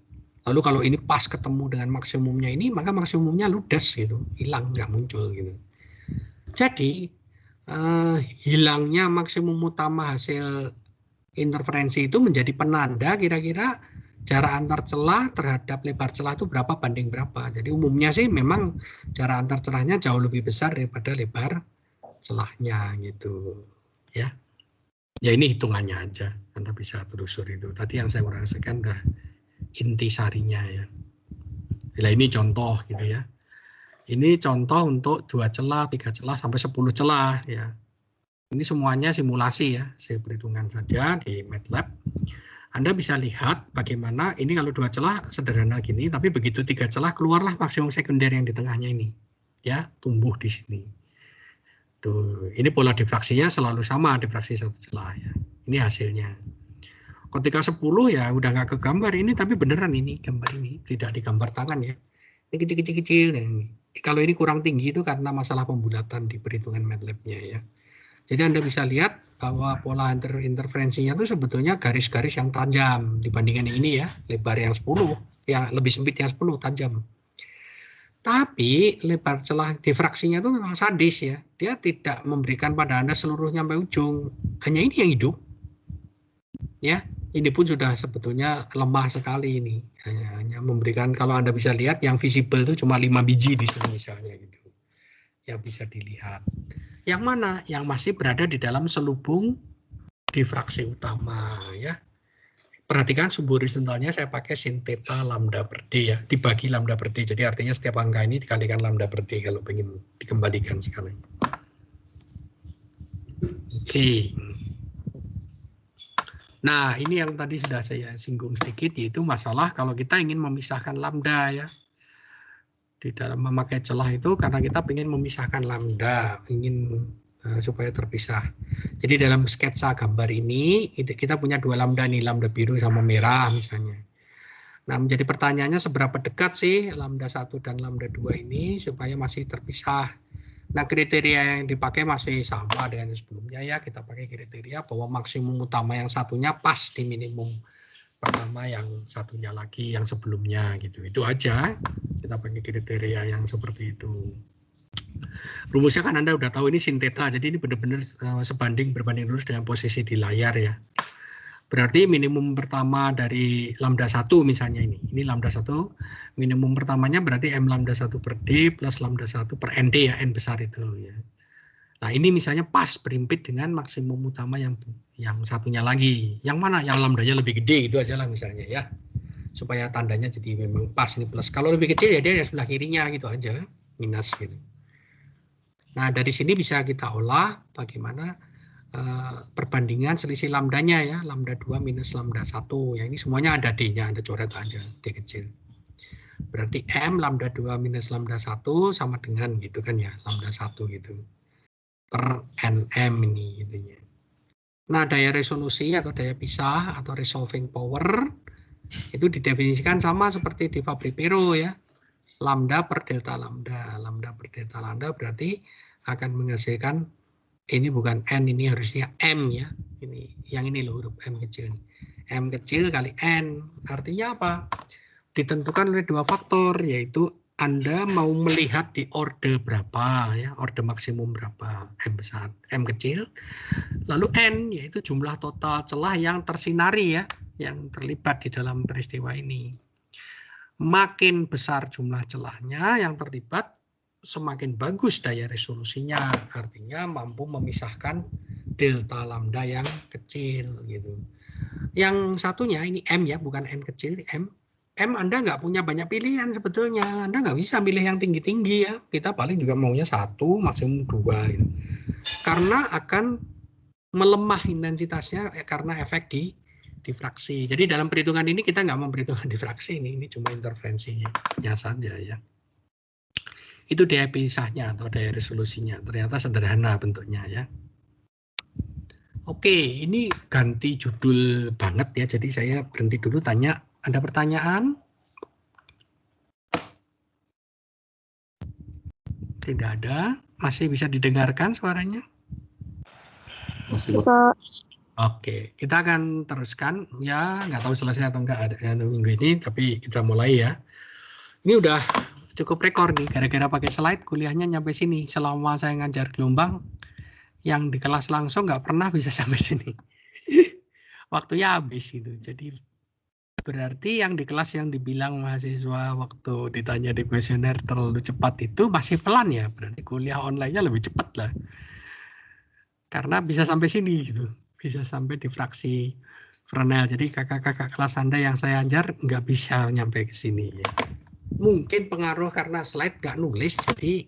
Lalu kalau ini pas ketemu dengan maksimumnya ini, maka maksimumnya ludes gitu, hilang, nggak muncul gitu. Jadi hilangnya maksimum utama hasil interferensi itu menjadi penanda kira-kira jarak antar celah terhadap lebar celah itu berapa banding berapa. Jadi umumnya sih memang jarak antar celahnya jauh lebih besar daripada lebar celahnya gitu ya. Ya ini hitungannya aja, Anda bisa telusur itu. Tadi yang saya uraikan udah intisarinya ya. Nah, ini contoh gitu ya. Ini contoh untuk 2 celah, 3 celah sampai 10 celah ya. Ini semuanya simulasi ya, saya perhitungan saja di MATLAB. Anda bisa lihat bagaimana ini kalau 2 celah sederhana gini, tapi begitu 3 celah keluarlah maksimum sekunder yang di tengahnya ini. Ya, tumbuh di sini. Tuh, ini pola difraksinya selalu sama, difraksi 1 celah ya. Ini hasilnya. Ketika 10 ya udah nggak kegambar ini, tapi beneran ini gambar ini tidak digambar tangan ya. Ini kecil-kecil. Kalau ini kurang tinggi itu karena masalah pembulatan di perhitungan MATLAB-nya ya. Jadi Anda bisa lihat bahwa pola interferensinya itu sebetulnya garis-garis yang tajam dibandingkan ini ya, lebar yang 10, ya lebih sempit yang 10 tajam. Tapi lebar celah difraksinya itu memang sadis ya. Dia tidak memberikan pada Anda seluruhnya sampai ujung. Hanya ini yang hidup. Ya, ini pun sudah sebetulnya lemah sekali ini. Hanya memberikan, kalau Anda bisa lihat yang visible itu cuma 5 biji di sini misalnya gitu. Yang bisa dilihat. Yang mana? Yang masih berada di dalam selubung difraksi utama ya. Perhatikan sumbu horizontalnya saya pakai sin theta lambda per D ya, dibagi lambda per D. Jadi artinya setiap angka ini dikalikan lambda per D kalau ingin dikembalikan sekali. Oke. Nah, ini yang tadi sudah saya singgung sedikit, yaitu masalah kalau kita ingin memisahkan lambda ya. Di dalam memakai celah itu karena kita ingin memisahkan lambda, ingin supaya terpisah. Jadi dalam sketsa gambar ini kita punya 2 lambda nih, lambda biru sama merah misalnya. Nah, menjadi pertanyaannya seberapa dekat sih lambda 1 dan lambda 2 ini supaya masih terpisah. Nah, kriteria yang dipakai masih sama dengan sebelumnya ya. Kita pakai kriteria bahwa maksimum utama yang satunya pas di minimum pertama yang satunya lagi yang sebelumnya gitu. Itu aja. Kita pakai kriteria yang seperti itu. Rumusnya kan Anda udah tahu ini sin theta, jadi ini benar-benar berbanding lurus dengan posisi di layar ya. Berarti minimum pertama dari lambda 1 misalnya ini lambda 1, minimum pertamanya berarti M lambda 1 per D plus lambda 1 per ND ya, N besar itu ya. Nah, ini misalnya pas berimpit dengan maksimum utama yang satunya lagi. Yang mana? Yang lambdanya lebih gede gitu aja lah misalnya ya. Supaya tandanya jadi memang pas ini plus. Kalau lebih kecil ya dia sebelah kirinya gitu aja, minus gitu. Nah, dari sini bisa kita olah bagaimana perbandingan selisih lambdanya ya, lambda 2 minus lambda 1. Ya ini semuanya ada D-nya, ada coret aja, D kecil. Berarti M lambda 2 minus lambda 1 sama dengan gitu kan ya, lambda 1 gitu. Per NM ini gitu ya. Nah, daya resolusi atau daya pisah atau resolving power itu didefinisikan sama seperti di Fabry-Pérot ya. Lambda per delta lambda. Lambda per delta lambda berarti akan menghasilkan ini bukan N, ini harusnya M ya. Ini yang ini loh huruf M kecil. M kecil kali N. Artinya apa? Ditentukan oleh dua faktor, yaitu Anda mau melihat di orde berapa ya, orde maksimum berapa, M besar, M kecil. Lalu N yaitu jumlah total celah yang tersinari ya, yang terlibat di dalam peristiwa ini. Makin besar jumlah celahnya yang terlibat, semakin bagus daya resolusinya, artinya mampu memisahkan delta lambda yang kecil gitu. Yang satunya ini M ya, bukan M kecil, M. M Anda nggak punya banyak pilihan sebetulnya, Anda nggak bisa pilih yang tinggi-tinggi ya. Kita paling juga maunya 1, maksimum 2 gitu. Karena akan melemah intensitasnya karena efek di difraksi. Jadi dalam perhitungan ini kita nggak memperhitungkan difraksi ini cuma intervensinya saja ya. Itu daya pisahnya atau daya resolusinya. Ternyata sederhana bentuknya ya. Oke, ini ganti judul banget ya. Jadi saya berhenti dulu tanya. Ada pertanyaan? Tidak ada. Masih bisa didengarkan suaranya? Masih. Oke, kita akan teruskan. Ya, nggak tahu selesai atau enggak ada minggu ini, tapi kita mulai ya. Ini udah cukup rekor nih, gara-gara pakai slide kuliahnya nyampe sini. Selama saya ngajar gelombang, yang di kelas langsung nggak pernah bisa sampai sini. Waktunya habis gitu. Jadi berarti yang di kelas yang dibilang mahasiswa waktu ditanya di kuesioner terlalu cepat itu masih pelan ya. Berarti kuliah online-nya lebih cepat lah. Karena bisa sampai sini gitu. Bisa sampai di fraksi Fresnel. Jadi kakak-kakak kelas Anda yang saya ajar nggak bisa nyampe ke sini ya. Mungkin pengaruh karena slide nggak nulis, jadi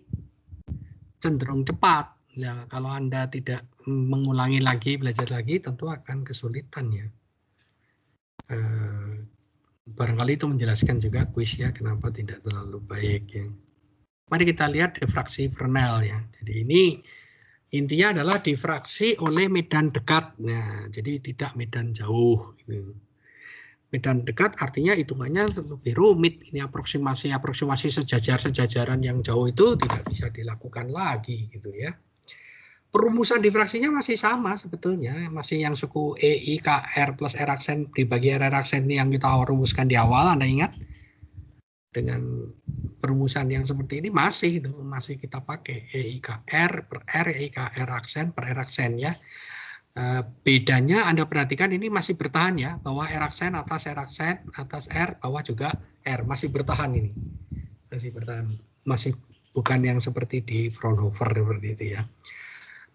cenderung cepat. Ya, kalau Anda tidak mengulangi lagi, belajar lagi, tentu akan kesulitan ya. Barangkali itu menjelaskan juga kuisnya kenapa tidak terlalu baik ya. Mari kita lihat difraksi Fresnel ya. Jadi ini intinya adalah difraksi oleh medan dekat. Nah, jadi tidak medan jauh. Gitu. Medan dekat artinya hitungannya lebih rumit. Ini aproksimasi sejajaran yang jauh itu tidak bisa dilakukan lagi gitu ya. Perumusan difraksinya masih sama sebetulnya, masih yang suku E, I, K, R plus R aksen dibagi R aksen yang kita rumuskan di awal, Anda ingat? Dengan perumusan yang seperti ini masih kita pakai E, I, K, R per R, E, I, K, R aksen per R aksen ya. Bedanya Anda perhatikan ini masih bertahan ya, bawah R aksen, atas R, bawah juga R, masih bertahan ini. Masih bertahan, masih bukan yang seperti di Fraunhofer seperti itu ya.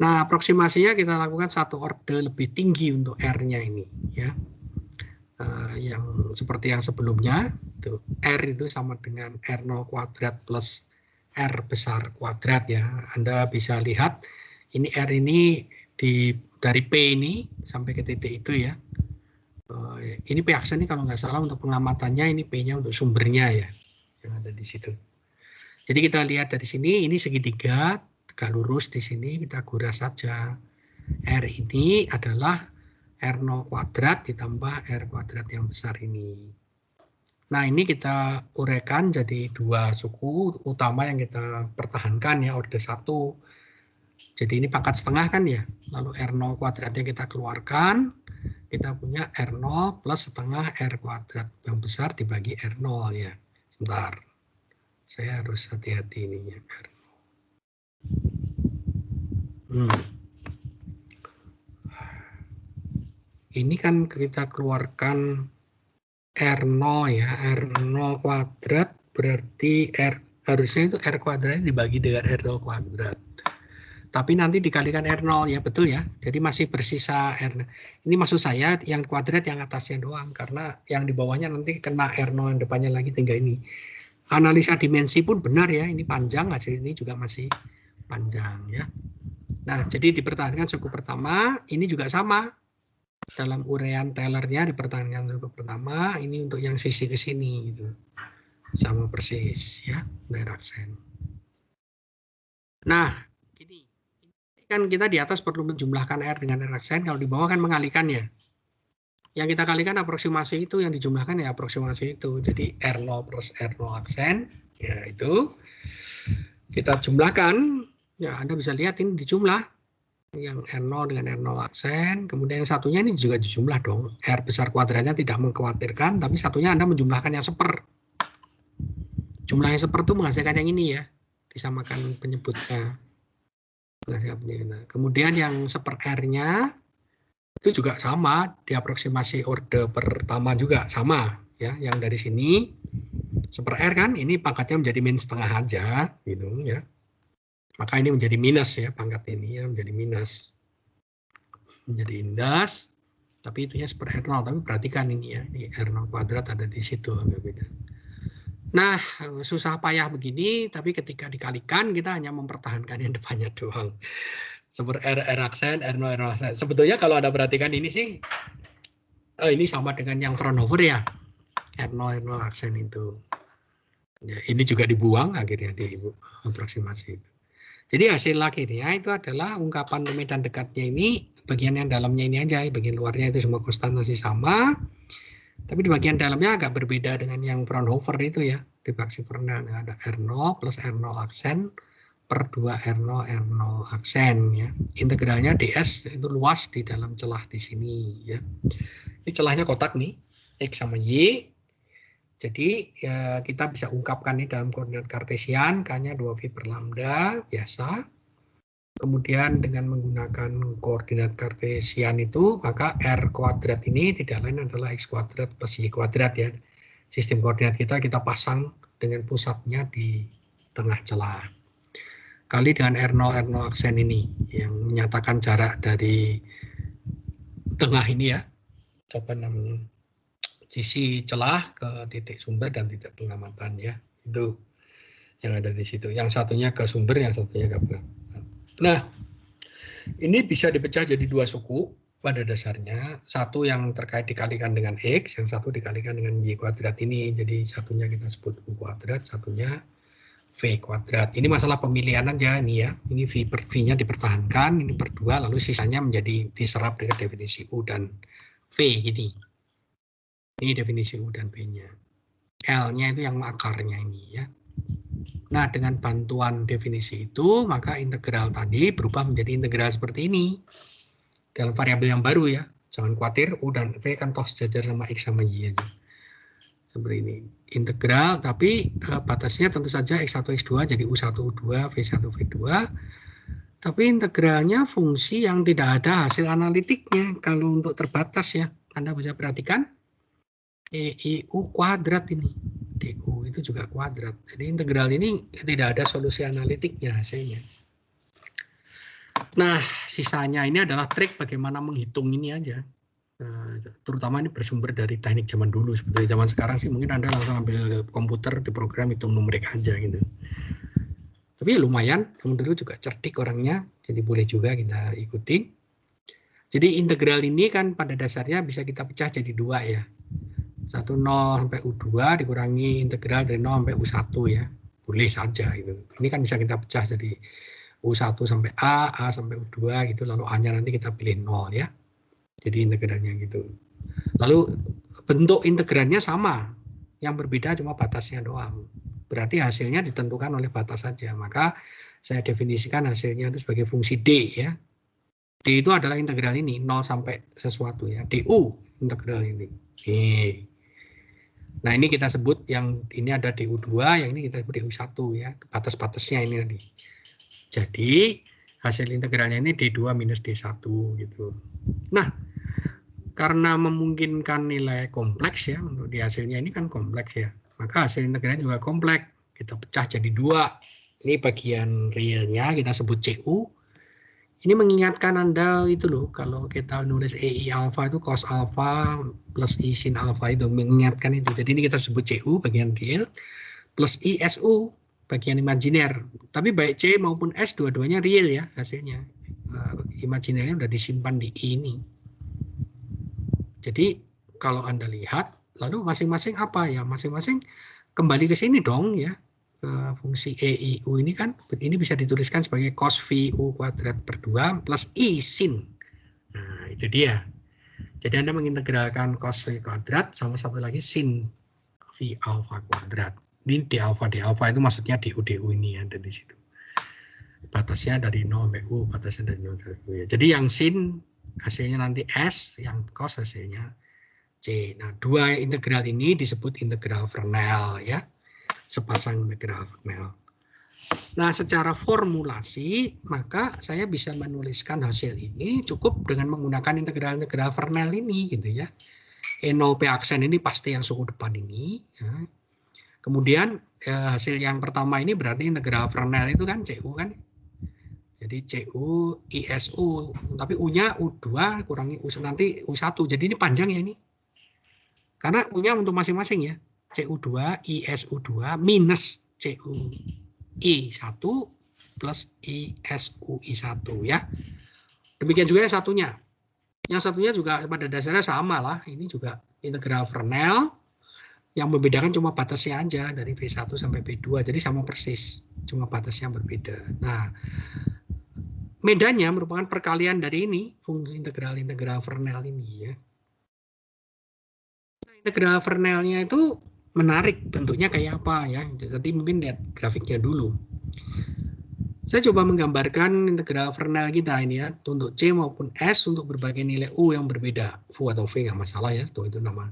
Nah, aproksimasinya kita lakukan satu orde lebih tinggi untuk R-nya ini ya. Yang seperti yang sebelumnya, itu R itu sama dengan R0 kuadrat plus R besar kuadrat ya. Anda bisa lihat ini R ini dari P ini sampai ke titik itu ya. Ini P aksen ini kalau nggak salah untuk pengamatannya, ini P-nya untuk sumbernya ya, yang ada di situ. Jadi kita lihat dari sini, ini segitiga, tegak lurus di sini, kita kuras saja. R ini adalah R0 kuadrat ditambah R kuadrat yang besar ini. Nah, ini kita uraikan jadi dua suku utama yang kita pertahankan ya, orde 1. Jadi ini pangkat setengah kan ya, lalu R0 kuadratnya kita keluarkan, kita punya R0 plus setengah R kuadrat yang besar dibagi R0 ya. Sebentar, saya harus hati-hati ini ya. Ini kan kita keluarkan R0 ya, R0 kuadrat berarti R harusnya itu R kuadratnya dibagi dengan R0 kuadrat. tapi nanti dikalikan R0 ya, betul ya. Jadi masih bersisa R. Ini maksud saya yang kuadrat yang atasnya doang, karena yang di bawahnya nanti kena R0 yang depannya lagi tinggal ini. Analisa dimensi pun benar ya, ini panjang, hasil ini juga masih panjang ya. Nah, jadi dipertahankan suku pertama, ini juga sama. Dalam uraian Taylor-nya dipertahankan suku pertama, ini untuk yang sisi ke sini gitu. Sama persis ya, Dirac-Sen. Nah, ini kan kita di atas perlu menjumlahkan R dengan Dirac-Sen, kalau di bawah kan mengalihkannya. Yang kita kalikan aproksimasi itu, yang dijumlahkan ya aproksimasi itu. Jadi R0 plus R0 aksen, ya itu kita jumlahkan. Ya, Anda bisa lihat ini dijumlah. Yang R0 dengan R0 aksen, kemudian yang satunya ini juga dijumlah dong. R besar kuadratnya tidak mengkhawatirkan, tapi satunya Anda menjumlahkan yang seper. Jumlah yang seper itu menghasilkan yang ini ya, disamakan penyebutnya. Kemudian yang seper R-nya, itu juga sama, diaproksimasi orde pertama juga sama ya, yang dari sini seper R kan ini pangkatnya menjadi min setengah aja gitu ya, maka ini menjadi minus ya, pangkat ini ya menjadi minus, menjadi indas, tapi itunya seper R0, tapi perhatikan ini ya, ini R0 kuadrat ada di situ agak beda. Nah, susah payah begini, tapi ketika dikalikan kita hanya mempertahankan yang depannya doang. Seperti R aksen, R0 aksen. Sebetulnya kalau Anda perhatikan ini sih, ini sama dengan yang Fraunhofer ya, R0 aksen itu. Ya, ini juga dibuang akhirnya di aproksimasi itu. Jadi hasil akhirnya itu adalah ungkapan medan dekatnya ini, bagian yang dalamnya ini aja, bagian luarnya itu semua konstan masih sama, tapi di bagian dalamnya agak berbeda dengan yang Fraunhofer itu ya, di fraksi Fernan ada R0 plus R0 aksen per 2 R0 aksen ya. Integralnya ds itu luas di dalam celah di sini ya. Ini celahnya kotak nih, X sama Y. Jadi ya, kita bisa ungkapkan ini dalam koordinat kartesian, K-nya 2V per lambda biasa. Kemudian dengan menggunakan koordinat kartesian itu, maka R kuadrat ini tidak lain adalah X kuadrat plus Y kuadrat ya. Sistem koordinat kita pasang dengan pusatnya di tengah celah. Kali dengan R0 aksen ini yang menyatakan jarak dari tengah ini ya, apa namanya, sisi celah ke titik sumber dan titik pengamatan ya, itu yang ada di situ. Yang satunya ke sumber, yang satunya ke pengamatan. Nah, ini bisa dipecah jadi dua suku pada dasarnya, satu yang terkait dikalikan dengan X, yang satu dikalikan dengan Y kuadrat ini. Jadi satunya kita sebut U kuadrat, satunya V kuadrat. Ini masalah pemilihan aja ini ya. Ini V-nya dipertahankan, ini per 2, lalu sisanya menjadi diserap dengan definisi U dan V gini. Ini definisi U dan V-nya. L-nya itu yang akarnya ini ya. Nah, dengan bantuan definisi itu, maka integral tadi berubah menjadi integral seperti ini. Dalam variabel yang baru ya. Jangan khawatir, U dan V kan toh sejajar sama X sama Y aja. Seperti ini, integral, tapi batasnya tentu saja X1, X2 jadi U1, U2, V1, V2. Tapi integralnya fungsi yang tidak ada hasil analitiknya. Kalau untuk terbatas ya, Anda bisa perhatikan EIU kuadrat ini, DU itu juga kuadrat. Jadi integral ini tidak ada solusi analitiknya hasilnya. Nah, sisanya ini adalah trik bagaimana menghitung ini aja. Terutama ini bersumber dari teknik zaman dulu. Sebetulnya zaman sekarang sih mungkin Anda langsung ambil komputer, di program hitung numerik aja gitu. Tapi lumayan, teman dulu juga cerdik orangnya, jadi boleh juga kita ikutin. Jadi integral ini kan pada dasarnya bisa kita pecah jadi dua ya. 1 0 sampai U2 dikurangi integral dari 0 sampai U1 ya. Boleh saja gitu. Ini kan bisa kita pecah jadi U1 sampai A sampai U2 gitu, lalu A-nya nanti kita pilih 0 ya. Jadi integralnya gitu. Lalu bentuk integralnya sama, yang berbeda cuma batasnya doang. Berarti hasilnya ditentukan oleh batas saja. Maka saya definisikan hasilnya itu sebagai fungsi D ya. D itu adalah integral ini, 0 sampai sesuatu ya. DU integral ini. Nah ini kita sebut yang ini ada DU2, yang ini kita sebut DU1 ya. Batas-batasnya ini tadi. Jadi hasil integralnya ini D2 minus D1 gitu. Nah, karena memungkinkan nilai kompleks ya, untuk di hasilnya ini kan kompleks ya, maka hasil integralnya juga kompleks. Kita pecah jadi dua. Ini bagian realnya kita sebut CU, Ini mengingatkan Anda itu loh, kalau kita nulis EI alpha itu cos alpha plus I sin alpha itu, mengingatkan itu. Jadi ini kita sebut CU bagian real plus I SU bagian imajiner. Tapi baik C maupun S dua-duanya real ya hasilnya. Imajinernya udah disimpan di I ini. Jadi kalau Anda lihat, lalu masing-masing apa ya? Masing-masing kembali ke sini dong ya. Fungsi EIU ini kan ini bisa dituliskan sebagai cos VU kuadrat per 2 plus I sin. Nah, itu dia. Jadi Anda mengintegralkan cos V kuadrat sama satu lagi sin V alpha kuadrat. Ini D alpha itu maksudnya DU ini ada di situ. Batasnya dari 0 sampai U, batasnya dari 0 sampai U ya. Jadi yang sin hasilnya nanti S, yang cos hasilnya C. Nah, dua integral ini disebut integral Fresnel ya. Sepasang integral Fresnel. Nah, secara formulasi, maka saya bisa menuliskan hasil ini cukup dengan menggunakan integral-integral Fresnel ini, gitu ya. E0P aksen ini pasti yang suku depan ini. Ya. Kemudian hasil yang pertama ini berarti integral Fresnel itu kan CU kan. Jadi CU ISU, tapi U-nya U2 kurangi U nanti U1. Jadi ini panjang ya ini. Karena U-nya untuk masing-masing ya. CU2, ISU2 minus CU I1 plus ISU I1 ya. Demikian juga yang satunya. Yang satunya juga pada dasarnya sama lah. Ini juga integral Fresnel. Yang membedakan cuma batasnya aja dari V1 sampai V2. Jadi sama persis. Cuma batasnya berbeda. Nah, bedanya merupakan perkalian dari ini. Fungsi integral Fresnel ini ya. Nah, integral Fresnelnya itu menarik, bentuknya kayak apa ya. Jadi mungkin lihat grafiknya dulu. Saya coba menggambarkan integral Fresnel kita ini ya, untuk C maupun S untuk berbagai nilai U yang berbeda. U atau V nggak masalah ya, itu nama.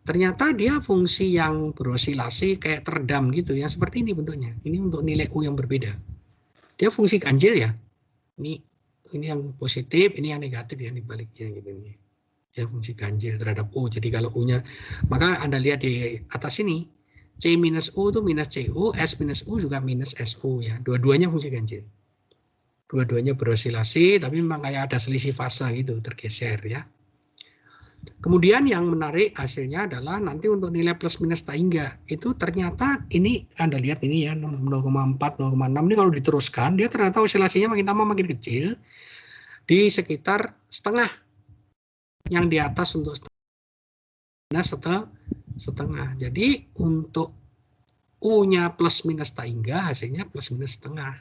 Ternyata dia fungsi yang berosilasi kayak teredam gitu ya, seperti ini bentuknya. Ini untuk nilai U yang berbeda. Dia fungsi ganjil ya. Ini yang positif, ini yang negatif ya, dibaliknya gitu nih. Ya, fungsi ganjil terhadap U. Jadi kalau U-nya, maka Anda lihat di atas ini, C minus U itu minus CU, S minus U juga minus SU ya. Dua-duanya fungsi ganjil. Dua-duanya berosilasi, tapi memang kayak ada selisih fase gitu, tergeser ya. Kemudian yang menarik hasilnya adalah nanti untuk nilai plus minus tak hingga. Itu ternyata ini Anda lihat ini ya, 0,4, 0,6 ini kalau diteruskan, dia ternyata osilasinya makin lama makin kecil, di sekitar setengah. Yang di atas untuk setengah. Jadi untuk U-nya plus minus tak hingga hasilnya plus minus setengah.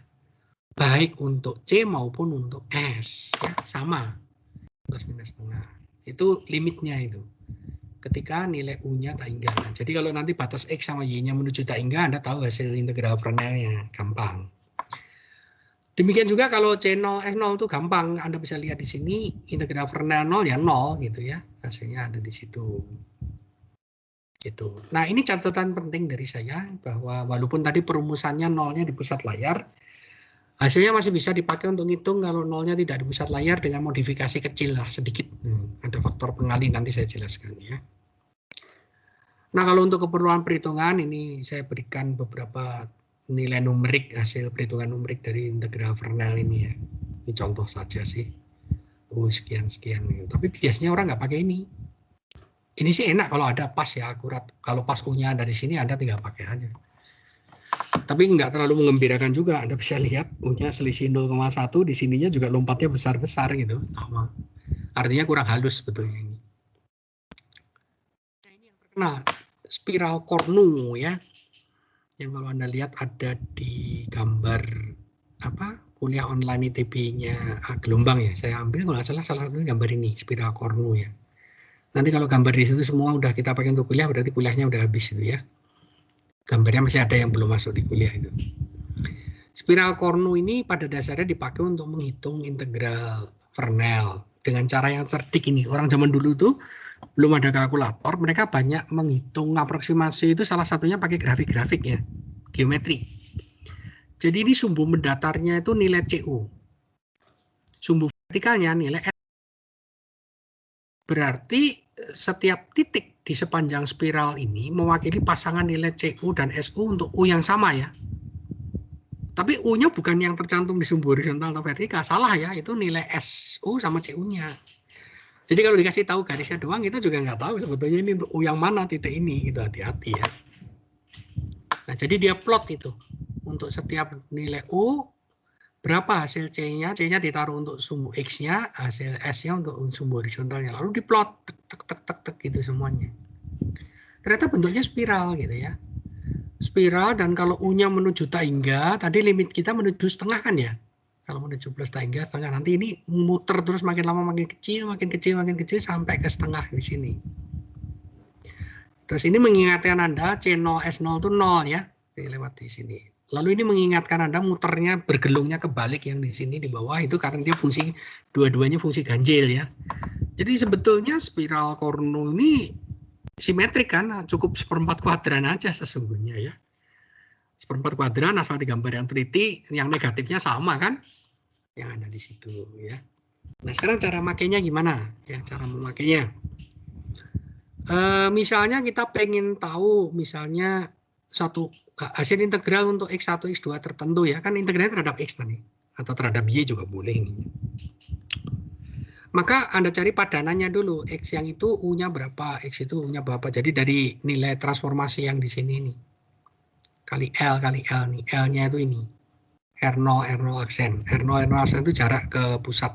Baik untuk C maupun untuk S. Ya, sama. Plus minus setengah. Itu limitnya itu. Ketika nilai U-nya tak hingga. Nah, jadi kalau nanti batas X sama Y-nya menuju tak hingga, Anda tahu hasil integral Fresnelnya. Gampang. Demikian juga kalau C0, S0 itu gampang. Anda bisa lihat di sini integral Fresnel 0 ya 0 gitu ya. Hasilnya ada di situ. Gitu. Nah, ini catatan penting dari saya bahwa walaupun tadi perumusannya nolnya di pusat layar, hasilnya masih bisa dipakai untuk ngitung kalau nolnya tidak di pusat layar dengan modifikasi kecil lah sedikit. Ada faktor pengali nanti saya jelaskan ya. Nah, kalau untuk keperluan perhitungan ini saya berikan beberapa nilai numerik, hasil perhitungan numerik dari integral Fresnel ini ya. Ini contoh saja sih. Sekian-sekian. Tapi biasanya orang nggak pakai ini. Ini sih enak kalau ada pas ya, akurat. Kalau pas U-nya ada di sini, Anda tinggal pakai aja. Tapi nggak terlalu mengembirakan juga. Anda bisa lihat U-nya selisih 0,1, di sininya juga lompatnya besar-besar gitu. Artinya kurang halus sebetulnya ini. Nah, ini yang terkenal. Spiral Cornu ya. Yang kalau Anda lihat ada di gambar kuliah online ITB-nya gelombang ya. Saya ambil kalau nggak salah satunya gambar ini, spiral Cornu ya. Nanti kalau gambar di situ semua udah kita pakai untuk kuliah, berarti kuliahnya udah habis itu ya. Gambarnya masih ada yang belum masuk di kuliah itu. Spiral Cornu ini pada dasarnya dipakai untuk menghitung integral Fresnel dengan cara yang cerdik ini. Orang zaman dulu tuh belum ada kalkulator, mereka banyak menghitung aproksimasi itu salah satunya pakai grafik-grafik ya, geometri. Jadi ini sumbu mendatarnya itu nilai CU. Sumbu vertikalnya nilai S. Berarti setiap titik di sepanjang spiral ini mewakili pasangan nilai CU dan SU untuk U yang sama ya. Tapi U-nya bukan yang tercantum di sumbu horizontal atau vertikal, salah ya, itu nilai SU sama CU-nya. Jadi kalau dikasih tahu garisnya doang, kita juga nggak tahu sebetulnya ini untuk U yang mana titik ini, gitu, hati-hati ya. Nah, jadi dia plot itu. Untuk setiap nilai U, berapa hasil C-nya, C-nya ditaruh untuk sumbu X-nya, hasil S-nya untuk sumbu horizontalnya. Lalu diplot, tek gitu semuanya. Ternyata bentuknya spiral gitu ya. Spiral, dan kalau U-nya menuju taingga, tadi limit kita menuju setengah kan ya. Kalau menuju plus taingga setengah, nanti ini muter terus makin lama makin kecil, makin kecil sampai ke setengah di sini. Terus ini mengingatkan Anda C0 S0 itu 0 ya, lewat di sini. Lalu ini mengingatkan Anda muternya bergelungnya kebalik yang di sini di bawah itu karena dia fungsi dua-duanya fungsi ganjil ya. Jadi sebetulnya spiral Cournot ini simetrik kan, cukup seperempat kuadran aja sesungguhnya ya. Seperempat kuadran asal digambar yang teliti, yang negatifnya sama kan, yang ada di situ ya. Nah sekarang cara makainya gimana ya, cara memakainya. Misalnya kita pengen tahu misalnya satu hasil integral untuk X1, X2 tertentu ya, kan integralnya terhadap X tadi, atau terhadap Y juga boleh ini. Maka Anda cari padanannya dulu, X yang itu U-nya berapa, X itu U-nya berapa. Jadi dari nilai transformasi yang di sini nih, kali L nih, L-nya itu ini, R0 aksen. R0 aksen itu jarak ke pusat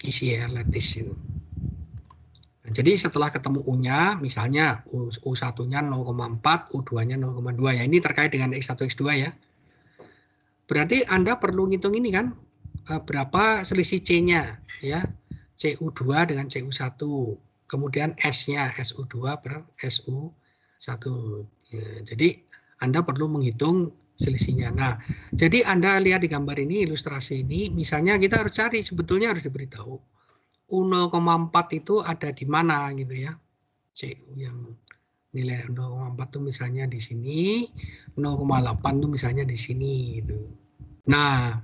isi ya, lattice itu. Nah, jadi setelah ketemu U-nya, misalnya U1-nya 0,4, U2-nya 0,2 ya. Ini terkait dengan X1, X2 ya. Berarti Anda perlu ngitung ini kan, berapa selisih C-nya ya. CU2 dengan CU1. Kemudian S-nya SU2 per SU1. Ya, jadi Anda perlu menghitung selisihnya. Nah, jadi Anda lihat di gambar ini, ilustrasi ini, misalnya kita harus cari, sebetulnya harus diberitahu. U0,4 itu ada di mana gitu ya. CU yang nilai 0,4 itu misalnya di sini, 0,8 itu misalnya di sini gitu. Nah,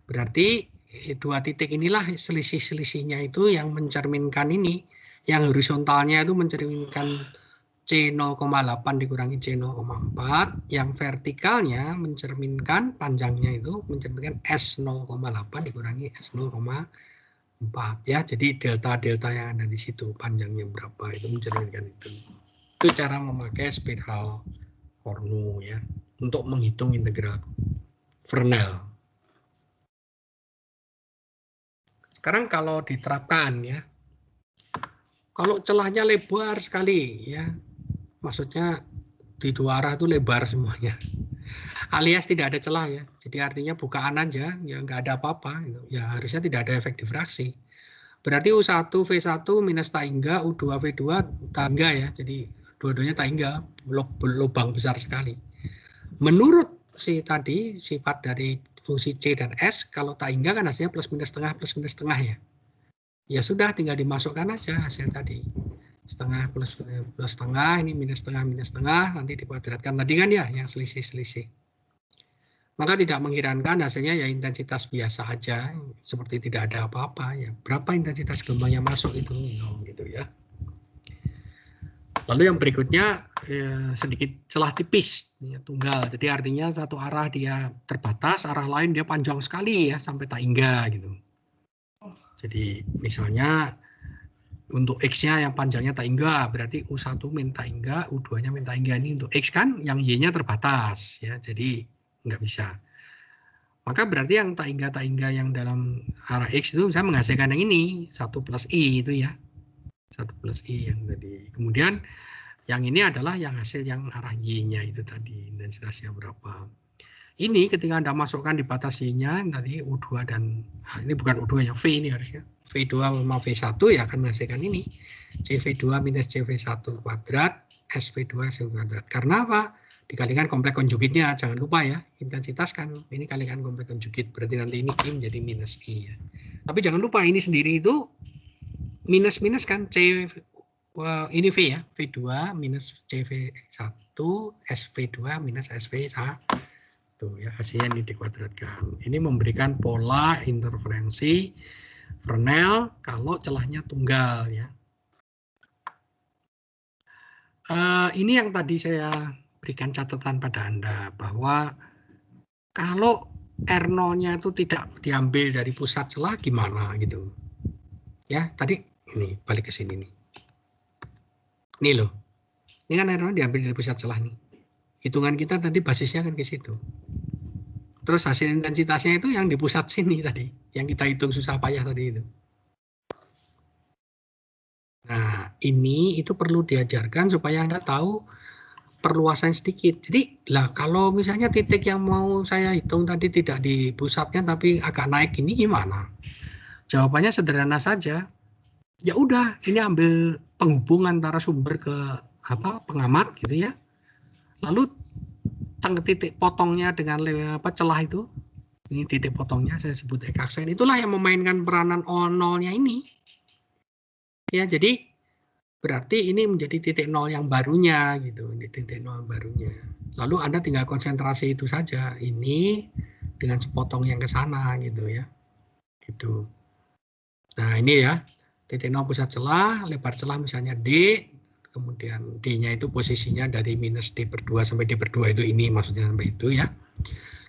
berarti dua titik inilah selisih-selisihnya itu yang mencerminkan ini, yang horizontalnya itu mencerminkan C0,8 dikurangi C0,4, yang vertikalnya mencerminkan panjangnya itu mencerminkan S0,8 dikurangi S0,4 ya. Jadi delta yang ada di situ panjangnya berapa itu mencerminkan itu. Itu cara memakai spiral Cournot ya untuk menghitung integral Fresnel. Sekarang kalau diterapkan ya, kalau celahnya lebar sekali ya, maksudnya di dua arah itu lebar semuanya, alias tidak ada celah ya, jadi artinya bukaan aja, ya nggak ada apa-apa, ya harusnya tidak ada efek difraksi. Berarti U1 V1 minus taingga, U2 V2 taingga ya, jadi dua-duanya taingga, lubang besar sekali. Menurut si tadi sifat dari fungsi C dan S, kalau taingga kan hasilnya plus minus setengah ya. Ya sudah, tinggal dimasukkan aja hasil tadi. Setengah plus setengah, ini minus setengah, nanti dikuadratkan tadi kan ya, yang selisih-selisih. Maka tidak mengherankan hasilnya ya intensitas biasa aja, seperti tidak ada apa-apa ya. Berapa intensitas gelombang yang masuk itu, gitu ya. Lalu yang berikutnya sedikit celah tipis, ya, tunggal. Jadi artinya satu arah dia terbatas, arah lain dia panjang sekali ya sampai taingga gitu. Jadi misalnya untuk X-nya yang panjangnya taingga, berarti U1 min taingga, U2-nya min taingga. Ini untuk X kan, yang Y-nya terbatas ya, jadi nggak bisa. Maka berarti yang taingga yang dalam arah X itu bisa menghasilkan yang ini, 1 plus I itu ya. 1 plus I yang tadi. Kemudian yang ini adalah yang hasil yang arah Y-nya itu tadi, intensitasnya berapa. Ini ketika Anda masukkan di batas Y-nya, tadi U2 dan, ini bukan U2 yang V ini harusnya. V2 sama V1 ya akan menghasilkan ini. CV2 minus CV1 kuadrat, SV2 SV kuadrat. Karena apa? Dikalikan kompleks konjugitnya, jangan lupa ya. Intensitas kan, ini kalikan kompleks konjugit. Berarti nanti ini I menjadi minus I. Ya. Tapi jangan lupa ini sendiri itu minus-minus kan, C ini V ya, V2 minus CV1, SV2 minus SV1. Tuh ya, hasilnya ini dikuadratkan. Ini memberikan pola interferensi Fresnel kalau celahnya tunggal ya. Ini yang tadi saya berikan catatan pada Anda bahwa kalau R0-nya itu tidak diambil dari pusat celah gimana gitu. Ya, tadi ini balik ke sini nih. Ini loh. Ini kan R0 diambil dari pusat celah nih. Hitungan kita tadi basisnya kan ke situ. Terus hasil intensitasnya itu yang di pusat sini tadi, yang kita hitung susah payah tadi itu. Nah, ini itu perlu diajarkan supaya Anda tahu perluasan sedikit. Jadi, lah kalau misalnya titik yang mau saya hitung tadi tidak di pusatnya tapi agak naik ini gimana? Jawabannya sederhana saja. Ya udah, ini ambil penghubung antara sumber ke pengamat gitu ya. Lalu titik potongnya dengan celah itu. Ini titik potongnya saya sebut X-aksen. Itulah yang memainkan peranan O0-nya ini. Ya, jadi berarti ini menjadi titik nol yang barunya gitu, ini titik nol barunya. Lalu Anda tinggal konsentrasi itu saja, ini dengan sepotong yang ke sana gitu ya. Gitu. Nah, ini ya, titik nol pusat celah, lebar celah misalnya D, kemudian D-nya itu posisinya dari minus D/2 sampai D/2 itu ini maksudnya sampai itu ya.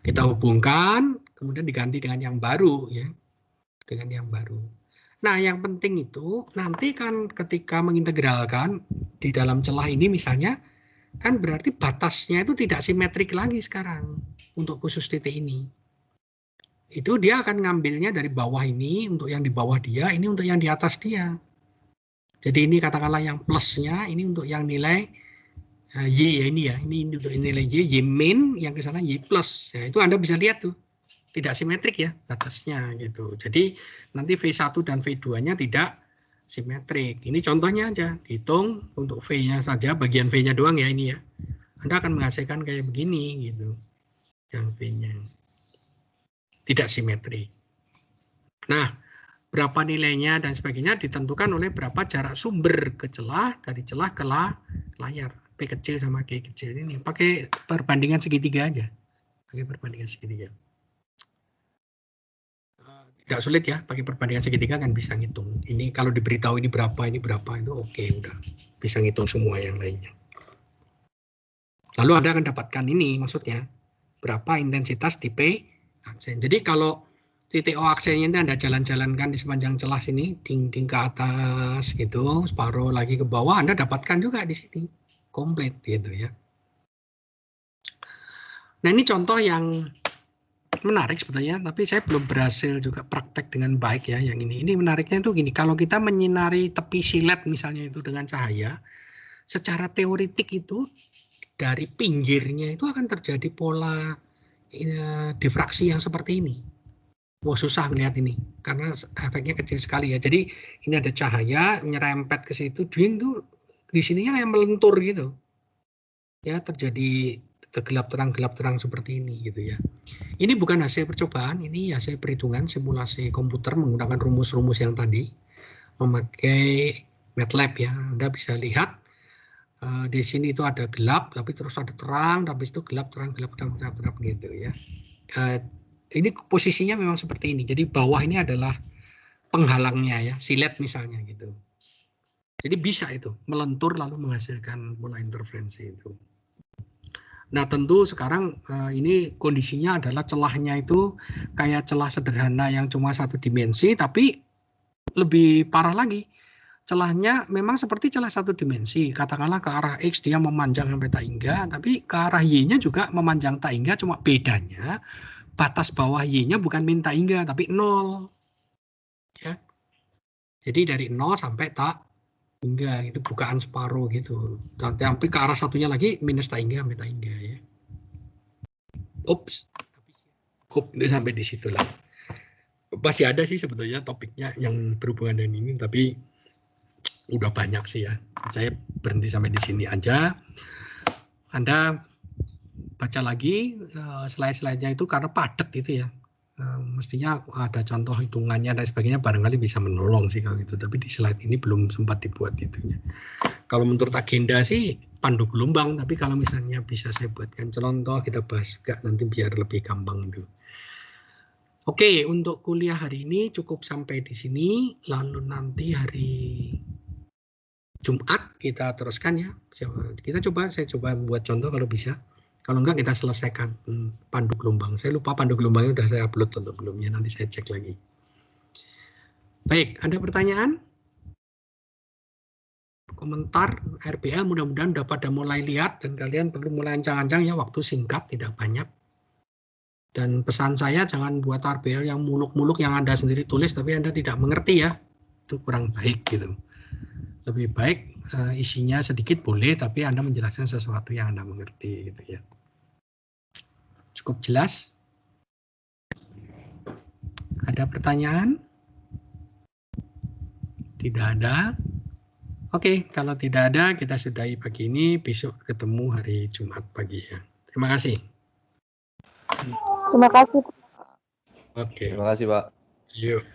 Kita hubungkan, kemudian diganti dengan yang baru ya. Dengan yang baru. Nah, yang penting itu nanti kan ketika mengintegralkan di dalam celah ini misalnya, kan berarti batasnya itu tidak simetrik lagi sekarang untuk khusus titik ini. Itu dia akan ngambilnya dari bawah ini, untuk yang di bawah dia, ini untuk yang di atas dia. Jadi ini katakanlah yang plusnya, ini untuk yang nilai Y ya ini ya, ini untuk nilai Y min, yang ke sana Y plus. Ya, itu Anda bisa lihat tuh. Tidak simetrik ya batasnya gitu. Jadi nanti V1 dan V2-nya tidak simetrik. Ini contohnya aja, hitung untuk V-nya saja, bagian V-nya doang ya ini ya. Anda akan menghasilkan kayak begini gitu. Yang V-nya tidak simetrik. Nah, berapa nilainya dan sebagainya ditentukan oleh berapa jarak sumber ke celah, dari celah ke layar. P kecil sama Q kecil ini. Pakai perbandingan segitiga aja. Pakai perbandingan segitiga. Tidak sulit ya, pakai perbandingan segitiga kan bisa ngitung. Ini kalau diberitahu ini berapa itu oke, udah bisa ngitung semua yang lainnya. Lalu Anda akan dapatkan ini maksudnya berapa intensitas di P aksen. Jadi kalau titik O aksennya ini Anda jalan-jalankan di sepanjang celah sini, ting-ting ke atas gitu, separuh lagi ke bawah, Anda dapatkan juga di sini komplit gitu ya. Nah, ini contoh yang menarik sebetulnya, tapi saya belum berhasil juga praktek dengan baik ya yang ini. Ini menariknya itu gini, kalau kita menyinari tepi silet misalnya itu dengan cahaya, secara teoritik itu dari pinggirnya itu akan terjadi pola difraksi yang seperti ini. Wah, susah melihat ini karena efeknya kecil sekali ya. Jadi ini ada cahaya nyerempet ke situ, ding tuh di sininya yang melentur gitu. Ya, terjadi gelap terang seperti ini gitu ya. Ini bukan hasil percobaan, ini hasil perhitungan simulasi komputer menggunakan rumus-rumus yang tadi, memakai MATLAB ya. Anda bisa lihat di sini itu ada gelap, tapi terus ada terang, tapi itu gelap terang gitu ya. Ini posisinya memang seperti ini. Jadi bawah ini adalah penghalangnya ya, silet misalnya gitu. Jadi bisa itu melentur lalu menghasilkan pola interferensi itu. Nah, tentu sekarang ini kondisinya adalah celahnya itu kayak celah sederhana yang cuma satu dimensi, tapi lebih parah lagi. Celahnya memang seperti celah satu dimensi. Katakanlah ke arah X dia memanjang sampai tak hingga, tapi ke arah Y-nya juga memanjang tak hingga, cuma bedanya batas bawah Y-nya bukan min tak hingga, tapi 0. Ya. Jadi dari 0 sampai tak hingga, itu bukaan separuh gitu. Tapi ke arah satunya lagi minus tak hingga sampai tak hingga ya. Ups, itu sampai di situ lah. Masih ada sih sebetulnya topiknya yang berhubungan dengan ini, tapi udah banyak sih ya. Saya berhenti sampai di sini aja. Anda baca lagi slide-slide-nya itu karena padat itu ya. Mestinya ada contoh hitungannya dan sebagainya, barangkali bisa menolong sih kalau gitu. Tapi di slide ini belum sempat dibuat itunya. Kalau menurut agenda sih pandu gelombang, tapi kalau misalnya bisa saya buatkan contoh, kita bahas juga nanti biar lebih gampang itu. Oke, untuk kuliah hari ini cukup sampai di sini. Lalu nanti hari Jumat kita teruskan ya. Saya coba buat contoh kalau bisa. Kalau enggak kita selesaikan pandu gelombang. Saya lupa pandu gelombangnya sudah saya upload atau belumnya, nanti saya cek lagi. Baik, ada pertanyaan? Komentar RBL mudah-mudahan udah pada mulai lihat dan kalian perlu mulai ancang-ancang ya, waktu singkat, tidak banyak. Dan pesan saya jangan buat RBL yang muluk-muluk yang Anda sendiri tulis tapi Anda tidak mengerti ya. Itu kurang baik gitu. Lebih baik isinya sedikit boleh tapi Anda menjelaskan sesuatu yang Anda mengerti gitu ya. Cukup jelas? Ada pertanyaan? Tidak ada. Oke, kalau tidak ada kita sudahi pagi ini, besok ketemu hari Jumat pagi ya. Terima kasih. Terima kasih. Oke. Terima kasih, Pak. Yuk.